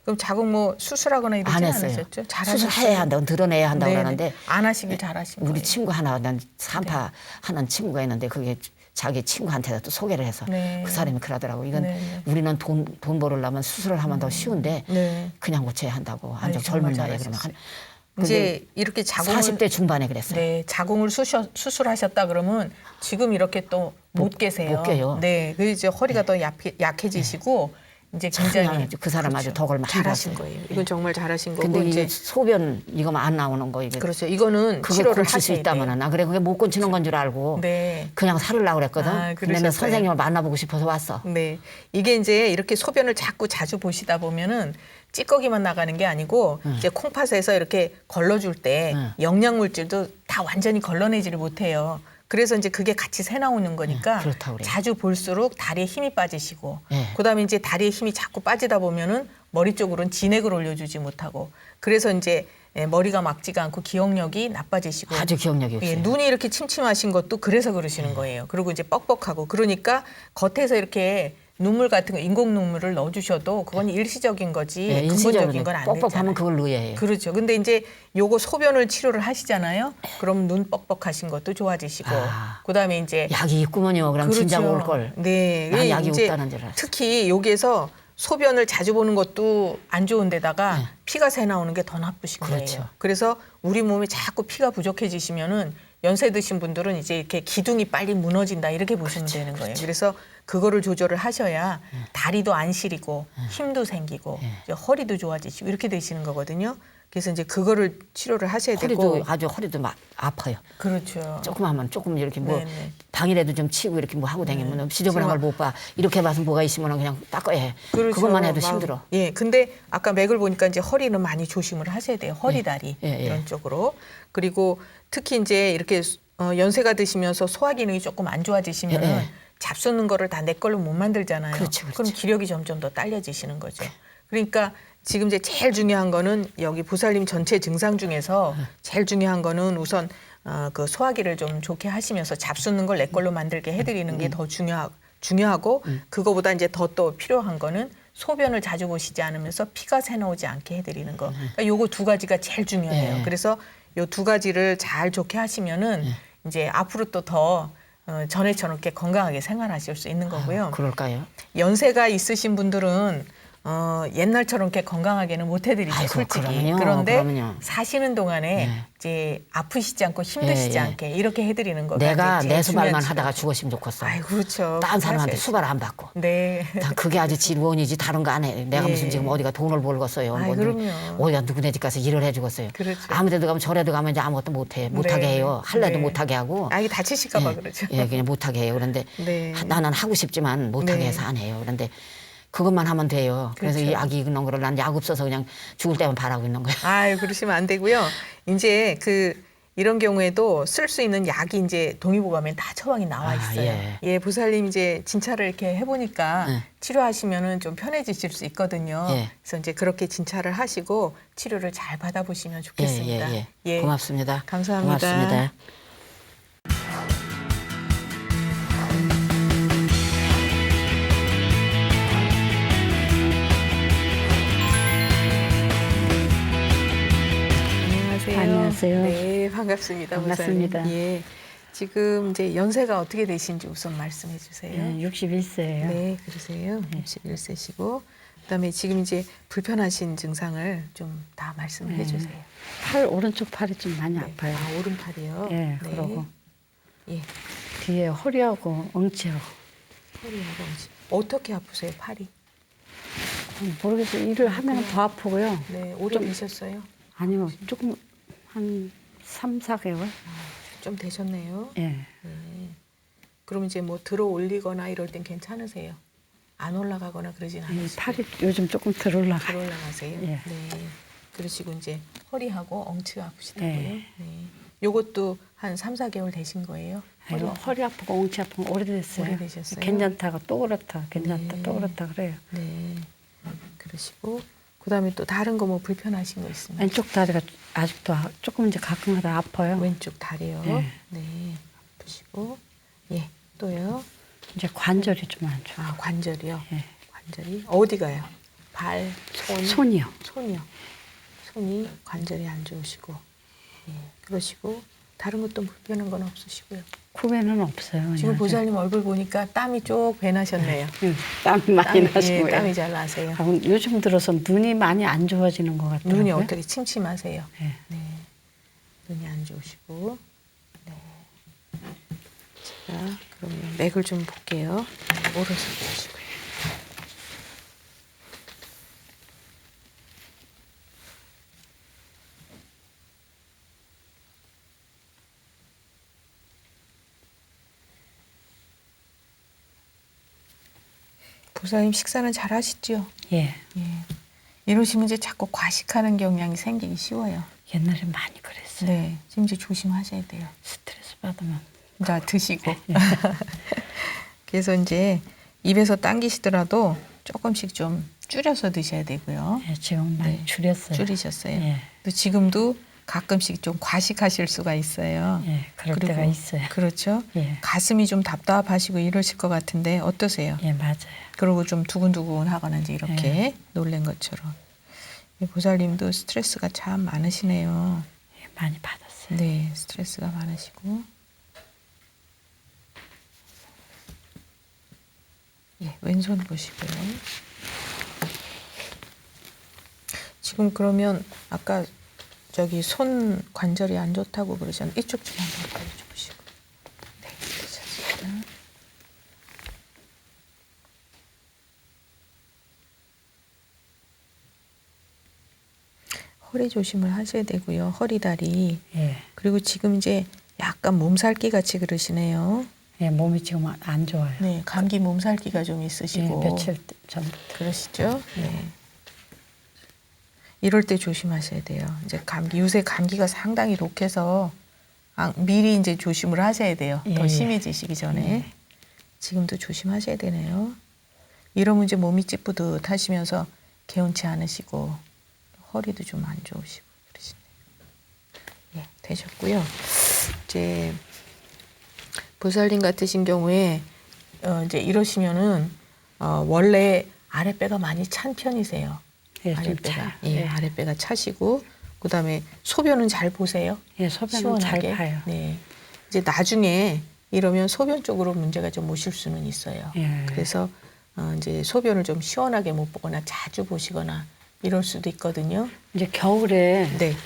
Speaker 1: 그럼 자궁 뭐 수술하거나 이러지
Speaker 2: 안 했어요.
Speaker 1: 않으셨죠? 잘하셨어요.
Speaker 2: 수술해야 한다고 드러내야 한다고
Speaker 1: 네네.
Speaker 2: 그러는데
Speaker 1: 안 하시길 잘하신
Speaker 2: 우리
Speaker 1: 거예요.
Speaker 2: 친구 하나 난 산파 하는 친구가 있는데 그게 자기 친구한테도 또 소개를 해서
Speaker 1: 네.
Speaker 2: 그 사람이 그러더라고. 이건
Speaker 1: 네.
Speaker 2: 우리는 돈 벌으려면 수술을 하면 더 쉬운데
Speaker 1: 네.
Speaker 2: 그냥 고쳐야 한다고.
Speaker 1: 아니,
Speaker 2: 아주
Speaker 1: 정말
Speaker 2: 젊은 나이에 그러면
Speaker 1: 잘하셨어요. 이제 이렇게 자궁을
Speaker 2: 40대 중반에 그랬어요.
Speaker 1: 네, 자궁을 수술하셨다 그러면 지금 이렇게 또 못 계세요.
Speaker 2: 못 깨요.
Speaker 1: 네, 그 이제 허리가 더 약해지시고 이제 굉장히
Speaker 2: 참 그 사람 아주 덕을 많이
Speaker 1: 잘하신
Speaker 2: 봤어요.
Speaker 1: 거예요. 이건 정말 잘하신 거고
Speaker 2: 근데
Speaker 1: 이제
Speaker 2: 이 소변 이거만 안 나오는 거 이게
Speaker 1: 그렇죠. 이거는
Speaker 2: 그걸
Speaker 1: 치료를
Speaker 2: 고칠 수
Speaker 1: 하셔야
Speaker 2: 있다면은
Speaker 1: 돼요.
Speaker 2: 나 그래 그게 못 고치는 건 줄 알고
Speaker 1: 네.
Speaker 2: 그냥 살으려고 그랬거든.
Speaker 1: 아,
Speaker 2: 근데 내
Speaker 1: 그러셨어요.
Speaker 2: 선생님을 만나보고 싶어서 왔어.
Speaker 1: 네. 이게 이제 이렇게 소변을 자주 보시다 보면은 찌꺼기만 나가는 게 아니고 이제 콩팥에서 이렇게 걸러줄 때 영양 물질도 다 완전히 걸러내지를 못해요. 그래서 이제 그게 같이 새 나오는 거니까
Speaker 2: 그렇다고 그래요.
Speaker 1: 자주 볼수록 다리에 힘이 빠지시고
Speaker 2: 네.
Speaker 1: 그다음에 이제 다리에 힘이 자꾸 빠지다 보면은 머리 쪽으로는 진액을 올려주지 못하고 그래서 이제 머리가 막지가 않고 기억력이 나빠지시고
Speaker 2: 아주 기억력이 없어요.
Speaker 1: 예, 눈이 이렇게 침침하신 것도 그래서 그러시는 거예요. 그리고 이제 뻑뻑하고 그러니까 겉에서 이렇게 눈물 같은 거 인공 눈물을 넣어주셔도 그건 일시적인 거지
Speaker 2: 네,
Speaker 1: 근본적인 건 안 되잖아요.
Speaker 2: 뻑뻑하면 그걸 넣어야 해요.
Speaker 1: 그렇죠. 근데 이제 요거 소변을 치료를 하시잖아요. 그럼 눈 뻑뻑하신 것도 좋아지시고
Speaker 2: 아.
Speaker 1: 그다음에 이제
Speaker 2: 약이 있구먼요. 그럼 진작 올 걸.
Speaker 1: 네.
Speaker 2: 난
Speaker 1: 예,
Speaker 2: 약이
Speaker 1: 이제
Speaker 2: 없다는 줄 알았어.
Speaker 1: 특히 여기에서 소변을 자주 보는 것도 안 좋은데다가 피가 새 나오는 게 더 나쁘신
Speaker 2: 그렇죠.
Speaker 1: 거예요. 그래서 우리 몸이 자꾸 피가 부족해지시면은 연세 드신 분들은 이제 이렇게 기둥이 빨리 무너진다 이렇게 보시면 되는 거예요. 그래서 그거를 조절을 하셔야 다리도 안 시리고 힘도 생기고 이제 허리도 좋아지시고 이렇게 되시는 거거든요. 그래서 이제 그거를 치료를 하셔야 되고
Speaker 2: 허리도 막 아파요.
Speaker 1: 그렇죠.
Speaker 2: 조금 하면 조금 이렇게 뭐
Speaker 1: 네네.
Speaker 2: 방이라도 좀 치고 이렇게 뭐 하고 다니면 지저분한 걸 못 봐. 이렇게 봐서 뭐가 있으면 그냥 닦아야 해.
Speaker 1: 그렇죠.
Speaker 2: 그것만 해도
Speaker 1: 막,
Speaker 2: 힘들어.
Speaker 1: 예, 근데 아까 맥을 보니까 이제 허리는 많이 조심을 하셔야 돼요. 허리, 다리
Speaker 2: 예, 예.
Speaker 1: 이런 쪽으로. 그리고 특히 이제 이렇게 연세가 드시면서 소화 기능이 조금 안 좋아지시면
Speaker 2: 예, 예.
Speaker 1: 잡수는 거를 다 내 걸로 못 만들잖아요.
Speaker 2: 그렇죠, 그렇죠.
Speaker 1: 그럼 기력이 점점 더 딸려지시는 거죠. 그러니까 지금 이제 제일 중요한 거는 여기 보살님 전체 증상 중에서 제일 중요한 거는 우선 그 소화기를 좀 좋게 하시면서 잡수는 걸 내 걸로 만들게 해드리는 게 더 중요하고 그거보다 이제 더 또 필요한 거는 소변을 자주 보시지 않으면서 피가 새나오지 않게 해드리는 거. 그러니까 요거 두 가지가 제일 중요해요.
Speaker 2: 네.
Speaker 1: 그래서 요 두 가지를 잘 좋게 하시면은 이제 앞으로 또 더 전에처럼 이렇게 건강하게 생활하실 수 있는 거고요.
Speaker 2: 그럴까요?
Speaker 1: 연세가 있으신 분들은 옛날처럼 이렇게 건강하게는 못 해드리죠,
Speaker 2: 아이고,
Speaker 1: 솔직히.
Speaker 2: 그럼요,
Speaker 1: 그런데
Speaker 2: 그럼요.
Speaker 1: 사시는 동안에
Speaker 2: 네.
Speaker 1: 이제 아프시지 않고 힘드시지
Speaker 2: 예, 예.
Speaker 1: 않게 이렇게 해드리는 거가
Speaker 2: 내가
Speaker 1: 이제
Speaker 2: 내
Speaker 1: 제일
Speaker 2: 수발만
Speaker 1: 중요한
Speaker 2: 하다가
Speaker 1: 치료.
Speaker 2: 죽었으면 좋겠어.
Speaker 1: 아이 그렇죠.
Speaker 2: 딴 사람한테
Speaker 1: 하셔야죠.
Speaker 2: 수발 안 받고.
Speaker 1: 네.
Speaker 2: 난 그게 아주 지원이지 다른 거 안 해. 내가
Speaker 1: 예.
Speaker 2: 무슨 지금 어디가 돈을 벌겠어요.
Speaker 1: 아이, 그럼요.
Speaker 2: 어디가 누구네 집 가서 일을 해주겠어요.
Speaker 1: 그렇죠.
Speaker 2: 아무 데도 가면 저래도 가면 이제 아무것도 못해. 못하게
Speaker 1: 네.
Speaker 2: 해요. 할래도
Speaker 1: 네.
Speaker 2: 못하게 하고.
Speaker 1: 아 이게 다치실까 봐
Speaker 2: 예,
Speaker 1: 그러죠.
Speaker 2: 예, 그냥 못하게 해요. 그런데
Speaker 1: 네.
Speaker 2: 나는 하고 싶지만 못하게
Speaker 1: 네.
Speaker 2: 해서 안 해요. 그런데 그것만 하면 돼요. 그래서
Speaker 1: 그렇죠.
Speaker 2: 이 약이 있는 거를 난 약 없어서 그냥 죽을 때만 바라고 있는 거예요.
Speaker 1: 아유 그러시면 안 되고요. 이제 이런 경우에도 쓸 수 있는 약이 이제 동의보감에 다 처방이 나와
Speaker 2: 아,
Speaker 1: 있어요.
Speaker 2: 예.
Speaker 1: 예, 보살님 이제 진찰을 이렇게 해보니까
Speaker 2: 네.
Speaker 1: 치료하시면은 좀 편해지실 수 있거든요.
Speaker 2: 예.
Speaker 1: 그래서 이제 그렇게 진찰을 하시고 치료를 잘 받아보시면 좋겠습니다.
Speaker 2: 예. 고맙습니다.
Speaker 1: 감사합니다.
Speaker 2: 고맙습니다.
Speaker 1: 안녕하세요.
Speaker 3: 안녕하세요.
Speaker 1: 네, 반갑습니다.
Speaker 3: 반갑습니다.
Speaker 1: 보살님. 예. 지금 이제 연세가 어떻게 되신지 우선 말씀해 주세요.
Speaker 3: 네, 61세예요.
Speaker 1: 네, 그러세요. 61세시고 그다음에 지금 이제 불편하신 증상을 좀 다 말씀을 해 주세요.
Speaker 3: 팔 오른쪽 팔이 좀 많이
Speaker 1: 네.
Speaker 3: 아파요.
Speaker 1: 아, 오른팔이요.
Speaker 3: 예, 그러고
Speaker 1: 예.
Speaker 3: 뒤에 허리하고 엉치하고
Speaker 1: 허리하고 엉치. 어떻게 아프세요, 팔이?
Speaker 3: 모르겠어요. 일을 하면 더 아프고요.
Speaker 1: 네, 오래 되셨어요?
Speaker 3: 아니요, 조금 한 3, 4개월.
Speaker 1: 좀 되셨네요.
Speaker 3: 예.
Speaker 1: 네. 그럼 이제 뭐 들어 올리거나 이럴 땐 괜찮으세요? 안 올라가거나 그러진
Speaker 3: 이
Speaker 1: 않으시고
Speaker 3: 팔이 요즘 조금 덜 올라가요.
Speaker 1: 들 올라가세요?
Speaker 3: 예.
Speaker 1: 네. 그러시고 이제 허리하고 엉치가 아프시다고요?
Speaker 3: 예.
Speaker 1: 네. 요것도 한 3, 4개월 되신 거예요?
Speaker 3: 아이고, 허리 아프고 엉치 아프고 오래됐어요.
Speaker 1: 오래되셨어요?
Speaker 3: 괜찮다가 또 그렇다, 괜찮다,
Speaker 1: 네.
Speaker 3: 또 그렇다 그래요.
Speaker 1: 네. 그러시고 그다음에 또 다른 거 뭐 불편하신 거 있습니까?
Speaker 3: 왼쪽 다리가 아직도 조금 이제 가끔가다 아파요.
Speaker 1: 왼쪽 다리요.
Speaker 3: 네.
Speaker 1: 네. 아프시고 예. 또요.
Speaker 3: 이제 관절이 좀 안 좋아.
Speaker 1: 아, 관절이요.
Speaker 3: 예.
Speaker 1: 관절이 어디가요? 발, 손,
Speaker 3: 손이요.
Speaker 1: 손이요. 손이 관절이 안 좋으시고. 예. 그러시고 다른 것도 불편한 건 없으시고요.
Speaker 3: 후배는 없어요.
Speaker 1: 지금 보살님 얼굴 보니까 땀이 쪽 배나셨네요.
Speaker 3: 땀이 많이 나시고요.
Speaker 1: 예, 땀이 잘 나세요.
Speaker 3: 아, 요즘 들어서 눈이 많이 안 좋아지는 것 같아요.
Speaker 1: 눈이 어떻게 침침하세요?
Speaker 3: 네.
Speaker 1: 네. 눈이 안 좋으시고. 네. 자, 그러면 맥을 좀 볼게요. 오른손 보시고요. 보살님 식사는 잘 하시죠?
Speaker 3: 예.
Speaker 1: 예. 이러시면 이제 자꾸 과식하는 경향이 생기기 쉬워요.
Speaker 3: 옛날에 많이 그랬어요.
Speaker 1: 네. 지금 이제 조심하셔야 돼요.
Speaker 3: 스트레스 받으면.
Speaker 1: 자, 드시고. 그래서 이제 입에서 당기시더라도 조금씩 좀 줄여서 드셔야 되고요.
Speaker 3: 예, 지금 많이
Speaker 1: 네.
Speaker 3: 줄였어요.
Speaker 1: 줄이셨어요.
Speaker 3: 예.
Speaker 1: 또 지금도 가끔씩 좀 과식하실 수가 있어요.
Speaker 3: 예, 그럴
Speaker 1: 그리고
Speaker 3: 때가 있어요.
Speaker 1: 그렇죠.
Speaker 3: 예.
Speaker 1: 가슴이 좀 답답하시고 이러실 것 같은데 어떠세요?
Speaker 3: 예, 맞아요.
Speaker 1: 그리고 좀 두근두근하거나 이제 이렇게 놀란 것처럼. 이 보살님도 스트레스가 참 많으시네요.
Speaker 3: 예, 많이 받았어요.
Speaker 1: 네, 스트레스가 많으시고. 예, 왼손 보시고요. 지금 그러면 아까 저기 손 관절이 안 좋다고 그러셨는데 이쪽 좀 한번 보여주시고. 네, 괜찮습니다. 허리 조심을 하셔야 되고요. 허리, 다리.
Speaker 3: 예.
Speaker 1: 그리고 지금 이제 약간 몸살기 같이 그러시네요.
Speaker 3: 예, 몸이 지금 안 좋아요.
Speaker 1: 네, 감기 몸살기가 좀
Speaker 3: 예,
Speaker 1: 있으시고.
Speaker 3: 며칠 전.
Speaker 1: 그러시죠? 네. 이럴 때 조심하셔야 돼요. 이제 감기, 요새 감기가 상당히 독해서 미리 이제 조심을 하셔야 돼요.
Speaker 2: 예,
Speaker 1: 더
Speaker 2: 예.
Speaker 1: 심해지시기 전에. 지금도 조심하셔야 되네요. 이러면 이제 몸이 찌뿌듯하시면서 개운치 않으시고 허리도 좀 안 좋으시고 그러시네요. 예, 되셨고요. 이제 보살님 같으신 경우에 이제 이러시면은 원래 아랫배가 많이 찬 편이세요.
Speaker 3: 예, 좀
Speaker 1: 아랫배가
Speaker 3: 차요.
Speaker 1: 예,
Speaker 3: 예.
Speaker 1: 아랫배가 차시고 그다음에 소변은 잘 보세요.
Speaker 3: 예, 소변은 잘 봐요.
Speaker 1: 네. 이제 나중에 이러면 소변 쪽으로 문제가 좀 오실 수는 있어요.
Speaker 3: 예.
Speaker 1: 그래서 이제 소변을 좀 시원하게 못 보거나 자주 보시거나 이럴 수도 있거든요.
Speaker 3: 이제 겨울에
Speaker 1: 네.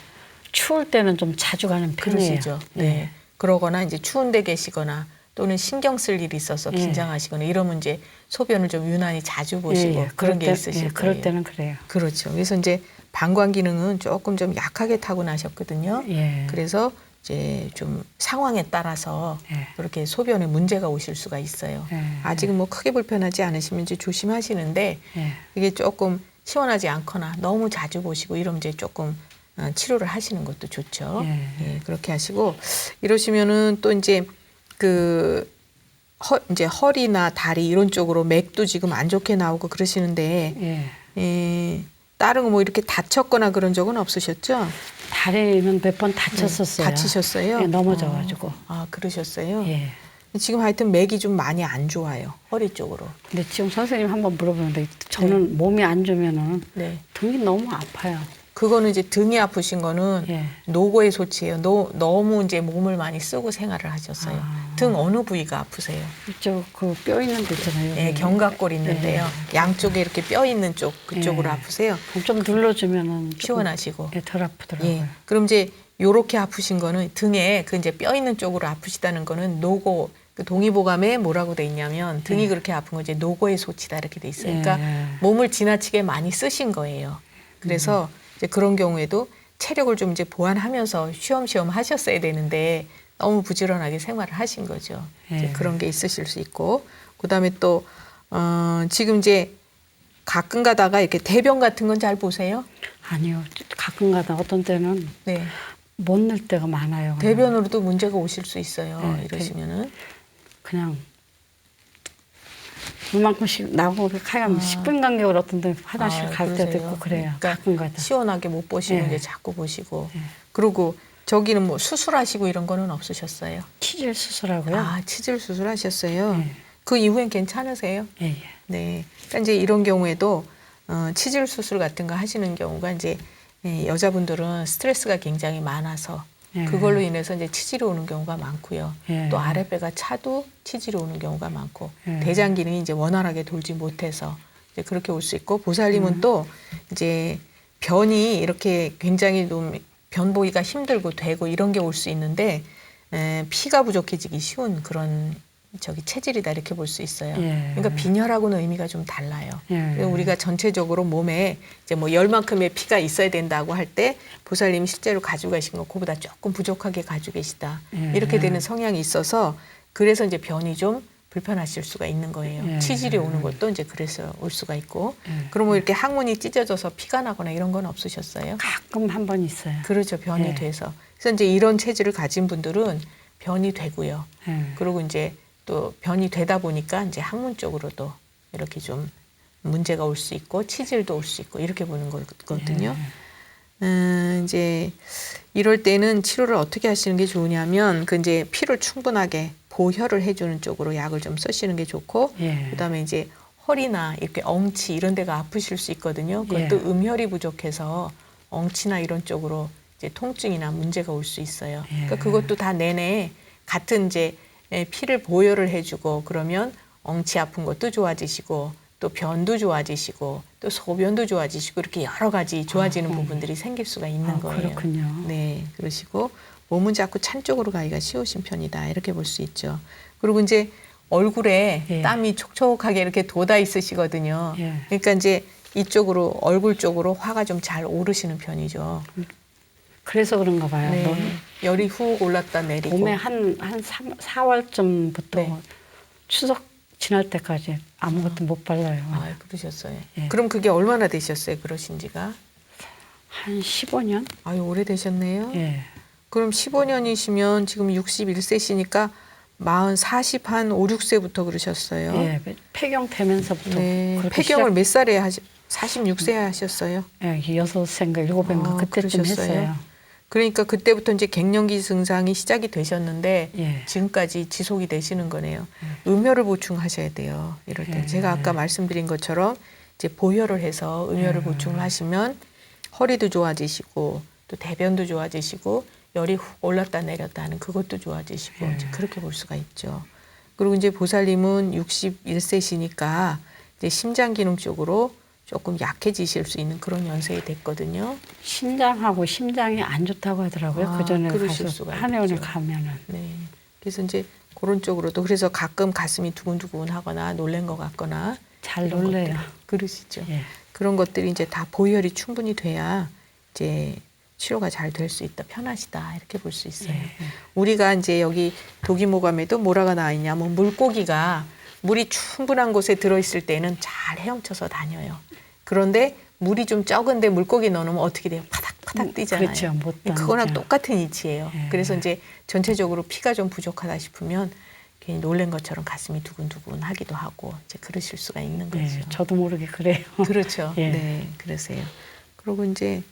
Speaker 3: 추울 때는 좀 자주 가는 편이에요.
Speaker 1: 그러시죠. 네. 그러거나 이제 추운 데 계시거나 또는 신경 쓸 일이 있어서
Speaker 3: 예.
Speaker 1: 긴장하시거나 이러면 이제 소변을 좀 유난히 자주 보시고 그런 게 있으실 거예요.
Speaker 3: 그럴 때는 그래요.
Speaker 1: 그렇죠. 그래서 이제 방광 기능은 조금 좀 약하게 타고나셨거든요.
Speaker 3: 예.
Speaker 1: 그래서 이제 좀 상황에 따라서
Speaker 3: 예.
Speaker 1: 그렇게 소변에 문제가 오실 수가 있어요.
Speaker 3: 예.
Speaker 1: 아직은 뭐 크게 불편하지 않으시면 이제 조심하시는데
Speaker 3: 예.
Speaker 1: 이게 조금 시원하지 않거나 너무 자주 보시고 이러면 이제 조금 치료를 하시는 것도 좋죠.
Speaker 3: 예.
Speaker 1: 예, 그렇게 하시고 이러시면은 또 이제 이제 허리나 다리 이런 쪽으로 맥도 지금 안 좋게 나오고 그러시는데
Speaker 3: 예.
Speaker 1: 예, 다른 거 뭐 이렇게 다쳤거나 그런 적은 없으셨죠?
Speaker 3: 다리는 몇 번 다쳤었어요.
Speaker 1: 다치셨어요?
Speaker 3: 예, 넘어져가지고.
Speaker 1: 그러셨어요?
Speaker 3: 예.
Speaker 1: 지금 하여튼 맥이 좀 많이 안 좋아요. 허리 쪽으로.
Speaker 3: 근데 지금 선생님 한번 물어보는데 저는 몸이 안 좋으면은
Speaker 1: 네.
Speaker 3: 등이 너무 아파요.
Speaker 1: 그거는 이제 등이 아프신 거는
Speaker 3: 예.
Speaker 1: 노고의 소치예요. 너무 이제 몸을 많이 쓰고 생활을 하셨어요. 등 어느 부위가 아프세요?
Speaker 3: 이쪽 그 뼈 있는 데 있잖아요.
Speaker 1: 예,
Speaker 3: 여기.
Speaker 1: 견갑골 있는데요.
Speaker 3: 예.
Speaker 1: 양쪽에 이렇게 뼈 있는 쪽 그쪽으로
Speaker 3: 예.
Speaker 1: 아프세요.
Speaker 3: 좀 눌러주면은 조금,
Speaker 1: 시원하시고.
Speaker 3: 예, 덜 아프더라고요.
Speaker 1: 예. 그럼 이제 요렇게 아프신 거는 등에 그 이제 뼈 있는 쪽으로 아프시다는 거는 노고 그 동의보감에 뭐라고 돼 있냐면 등이 그렇게 아픈 건 이제 노고의 소치다 이렇게 돼 있어요. 그러니까
Speaker 3: 예.
Speaker 1: 몸을 지나치게 많이 쓰신 거예요. 그래서 이제 그런 경우에도 체력을 좀 이제 보완하면서 쉬엄쉬엄 하셨어야 되는데 너무 부지런하게 생활을 하신 거죠. 이제
Speaker 3: 예.
Speaker 1: 그런 게 있으실 수 있고 그다음에 또 지금 이제 가끔 가다가 이렇게 대변 같은 건 잘 보세요?
Speaker 3: 아니요. 가끔 가다 어떤 때는
Speaker 1: 네.
Speaker 3: 못 낼 때가 많아요.
Speaker 1: 대변으로도 문제가 오실 수 있어요.
Speaker 3: 네,
Speaker 1: 이러시면은.
Speaker 3: 그냥 이만큼씩 나고 가면 10분 간격으로 어떤 데 화장실 갈 때도
Speaker 1: 그러세요?
Speaker 3: 있고 그래요.
Speaker 1: 그러니까
Speaker 3: 가끔 가다.
Speaker 1: 시원하게 못 보시고
Speaker 3: 예.
Speaker 1: 이제 자꾸 보시고.
Speaker 3: 예.
Speaker 1: 그리고 저기는 뭐 수술하시고 이런 거는 없으셨어요?
Speaker 3: 치질 수술하고요.
Speaker 1: 아, 치질 수술하셨어요.
Speaker 3: 예.
Speaker 1: 그 이후엔 괜찮으세요?
Speaker 3: 예, 예.
Speaker 1: 네. 그러니까 이제 이런 경우에도 치질 수술 같은 거 하시는 경우가 이제 여자분들은 스트레스가 굉장히 많아서
Speaker 3: 예.
Speaker 1: 그걸로 인해서 이제 치질이 오는 경우가 많고요.
Speaker 3: 예.
Speaker 1: 또 아랫배가 차도 치질이 오는 경우가 많고
Speaker 3: 예.
Speaker 1: 대장 기능이 이제 원활하게 돌지 못해서 이제 그렇게 올 수 있고 보살님은 또 이제 변이 이렇게 굉장히 좀 변 보기가 힘들고 되고 이런 게 올 수 있는데 피가 부족해지기 쉬운 그런 저기 체질이다 이렇게 볼 수 있어요.
Speaker 3: 예.
Speaker 1: 그러니까 빈혈하고는 의미가 좀 달라요.
Speaker 3: 예.
Speaker 1: 그래서 우리가 전체적으로 몸에 이제 뭐 열만큼의 피가 있어야 된다고 할 때 보살님이 실제로 가지고 계신 거 그보다 조금 부족하게 가지고 계시다.
Speaker 3: 예.
Speaker 1: 이렇게 되는 성향이 있어서 그래서 이제 변이 좀 불편하실 수가 있는 거예요.
Speaker 3: 예.
Speaker 1: 치질이 오는 것도 이제 그래서 올 수가 있고.
Speaker 3: 예.
Speaker 1: 그럼 뭐 이렇게 항문이 찢어져서 피가 나거나 이런 건 없으셨어요?
Speaker 3: 가끔 한 번 있어요.
Speaker 1: 그렇죠. 변이
Speaker 3: 예.
Speaker 1: 돼서. 그래서 이제 이런 체질을 가진 분들은 변이 되고요.
Speaker 3: 예.
Speaker 1: 그리고 이제 또 변이 되다 보니까 이제 항문 쪽으로도 이렇게 좀 문제가 올 수 있고 치질도 올 수 있고 이렇게 보는 거거든요. 이제 이럴 때는 치료를 어떻게 하시는 게 좋으냐면 그 이제 피를 충분하게 보혈을 해주는 쪽으로 약을 좀 쓰시는 게 좋고
Speaker 3: 예.
Speaker 1: 그다음에 이제 허리나 이렇게 엉치 이런 데가 아프실 수 있거든요. 그것도
Speaker 3: 예.
Speaker 1: 음혈이 부족해서 엉치나 이런 쪽으로 이제 통증이나 문제가 올 수 있어요.
Speaker 3: 예.
Speaker 1: 그러니까 그것도 다 내내 같은 이제 피를 보혈을 해주고 그러면 엉치 아픈 것도 좋아지시고 또 변도 좋아지시고 또 소변도 좋아지시고 이렇게 여러 가지 좋아지는 부분들이 생길 수가 있는 거예요.
Speaker 3: 그렇군요.
Speaker 1: 네, 그러시고 몸은 자꾸 찬 쪽으로 가기가 쉬우신 편이다 이렇게 볼 수 있죠. 그리고 이제 얼굴에
Speaker 3: 예.
Speaker 1: 땀이 촉촉하게 이렇게 돋아 있으시거든요.
Speaker 3: 예.
Speaker 1: 그러니까 이제 이쪽으로 얼굴 쪽으로 화가 좀 잘 오르시는 편이죠.
Speaker 3: 그래서 그런가 봐요.
Speaker 1: 네,
Speaker 3: 너무
Speaker 1: 열이 훅 올랐다 내리고.
Speaker 3: 봄에 한 4월쯤부터
Speaker 1: 네.
Speaker 3: 추석 지날 때까지 아무것도 못 발라요.
Speaker 1: 아, 그러셨어요.
Speaker 3: 예.
Speaker 1: 그럼 그게 얼마나 되셨어요? 그러신 지가?
Speaker 3: 한 15년?
Speaker 1: 아유, 오래되셨네요.
Speaker 3: 예.
Speaker 1: 그럼 15년이시면 지금 61세시니까 40, 한 5, 6세부터 그러셨어요.
Speaker 3: 예, 폐경 되면서부터
Speaker 1: 네.
Speaker 3: 그렇게
Speaker 1: 폐경을 몇 살에 46세에 하셨어요?
Speaker 3: 예, 6인가 7인가 그때쯤
Speaker 1: 그러셨어요?
Speaker 3: 했어요.
Speaker 1: 그러니까 그때부터 이제 갱년기 증상이 시작이 되셨는데
Speaker 3: 예.
Speaker 1: 지금까지 지속이 되시는 거네요. 음혈을 보충하셔야 돼요. 이럴 때
Speaker 3: 예.
Speaker 1: 제가 아까 말씀드린 것처럼 이제 보혈을 해서 음혈을 보충을 하시면 허리도 좋아지시고 또 대변도 좋아지시고 열이 훅 올랐다 내렸다 하는 그것도 좋아지시고 이제 그렇게 볼 수가 있죠. 그리고 이제 보살님은 61세시니까 이제 심장 기능 쪽으로 조금 약해지실 수 있는 그런 연세이 됐거든요.
Speaker 3: 신장하고 심장이 안 좋다고 하더라고요.
Speaker 1: 아,
Speaker 3: 그 전에
Speaker 1: 그러실
Speaker 3: 가서
Speaker 1: 수가
Speaker 3: 한의원에
Speaker 1: 있죠.
Speaker 3: 가면은.
Speaker 1: 네. 그래서 이제 그런 쪽으로도 그래서 가끔 가슴이 두근두근하거나 놀란 것 같거나
Speaker 3: 잘
Speaker 1: 이런
Speaker 3: 놀래요.
Speaker 1: 것들, 그러시죠.
Speaker 3: 예.
Speaker 1: 그런 것들이 이제 다 보혈이 충분히 돼야 이제 치료가 잘 될 수 있다, 편하시다 이렇게 볼 수 있어요. 우리가 이제 여기 도기모감에도 뭐라가 나와 있냐면 물고기가 물이 충분한 곳에 들어있을 때는 잘 헤엄쳐서 다녀요. 그런데 물이 좀 적은데 물고기 넣어놓으면 어떻게 돼요? 파닥파닥 뛰잖아요.
Speaker 3: 그렇죠. 못
Speaker 1: 그거랑
Speaker 3: 다니죠.
Speaker 1: 똑같은 이치예요.
Speaker 3: 예.
Speaker 1: 그래서 이제 전체적으로 피가 좀 부족하다 싶으면 괜히 놀란 것처럼 가슴이 두근두근 하기도 하고 이제 그러실 수가 있는 거죠.
Speaker 3: 예, 저도 모르게 그래요.
Speaker 1: 그렇죠.
Speaker 3: 예.
Speaker 1: 네, 그러세요. 그리고 이제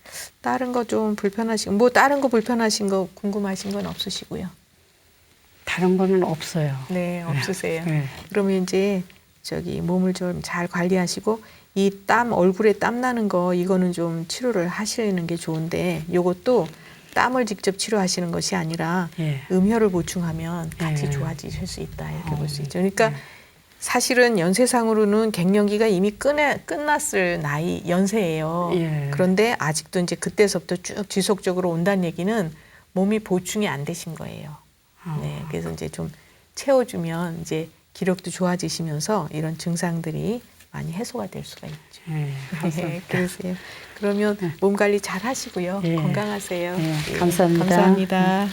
Speaker 1: 다른 거 좀 불편하신 뭐 다른 거 불편하신 거 궁금하신 건 없으시고요.
Speaker 3: 다른 거는 없어요.
Speaker 1: 네, 없으세요.
Speaker 3: 예.
Speaker 1: 그러면 이제 저기 몸을 좀 잘 관리하시고 이 땀 얼굴에 땀 나는 거 이거는 좀 치료를 하시는 게 좋은데 요것도 땀을 직접 치료하시는 것이 아니라
Speaker 3: 예.
Speaker 1: 음혈을 보충하면 같이
Speaker 3: 예.
Speaker 1: 좋아지실 수 있다 이렇게 볼 수 있죠. 그러니까 사실은 연세상으로는 갱년기가 이미 끝났을 나이 연세예요.
Speaker 3: 예.
Speaker 1: 그런데 아직도 이제 그때서부터 쭉 지속적으로 온다는 얘기는 몸이 보충이 안 되신 거예요. 네, 그래서 이제 좀 채워주면 이제 기력도 좋아지시면서 이런 증상들이 많이 해소가 될 수가 있죠.
Speaker 3: 예,
Speaker 1: 네,
Speaker 3: 감사합니다.
Speaker 1: 그러세요. 그러면 몸 관리 잘 하시고요.
Speaker 3: 예.
Speaker 1: 건강하세요.
Speaker 3: 예,
Speaker 1: 예,
Speaker 3: 감사합니다.
Speaker 1: 감사합니다.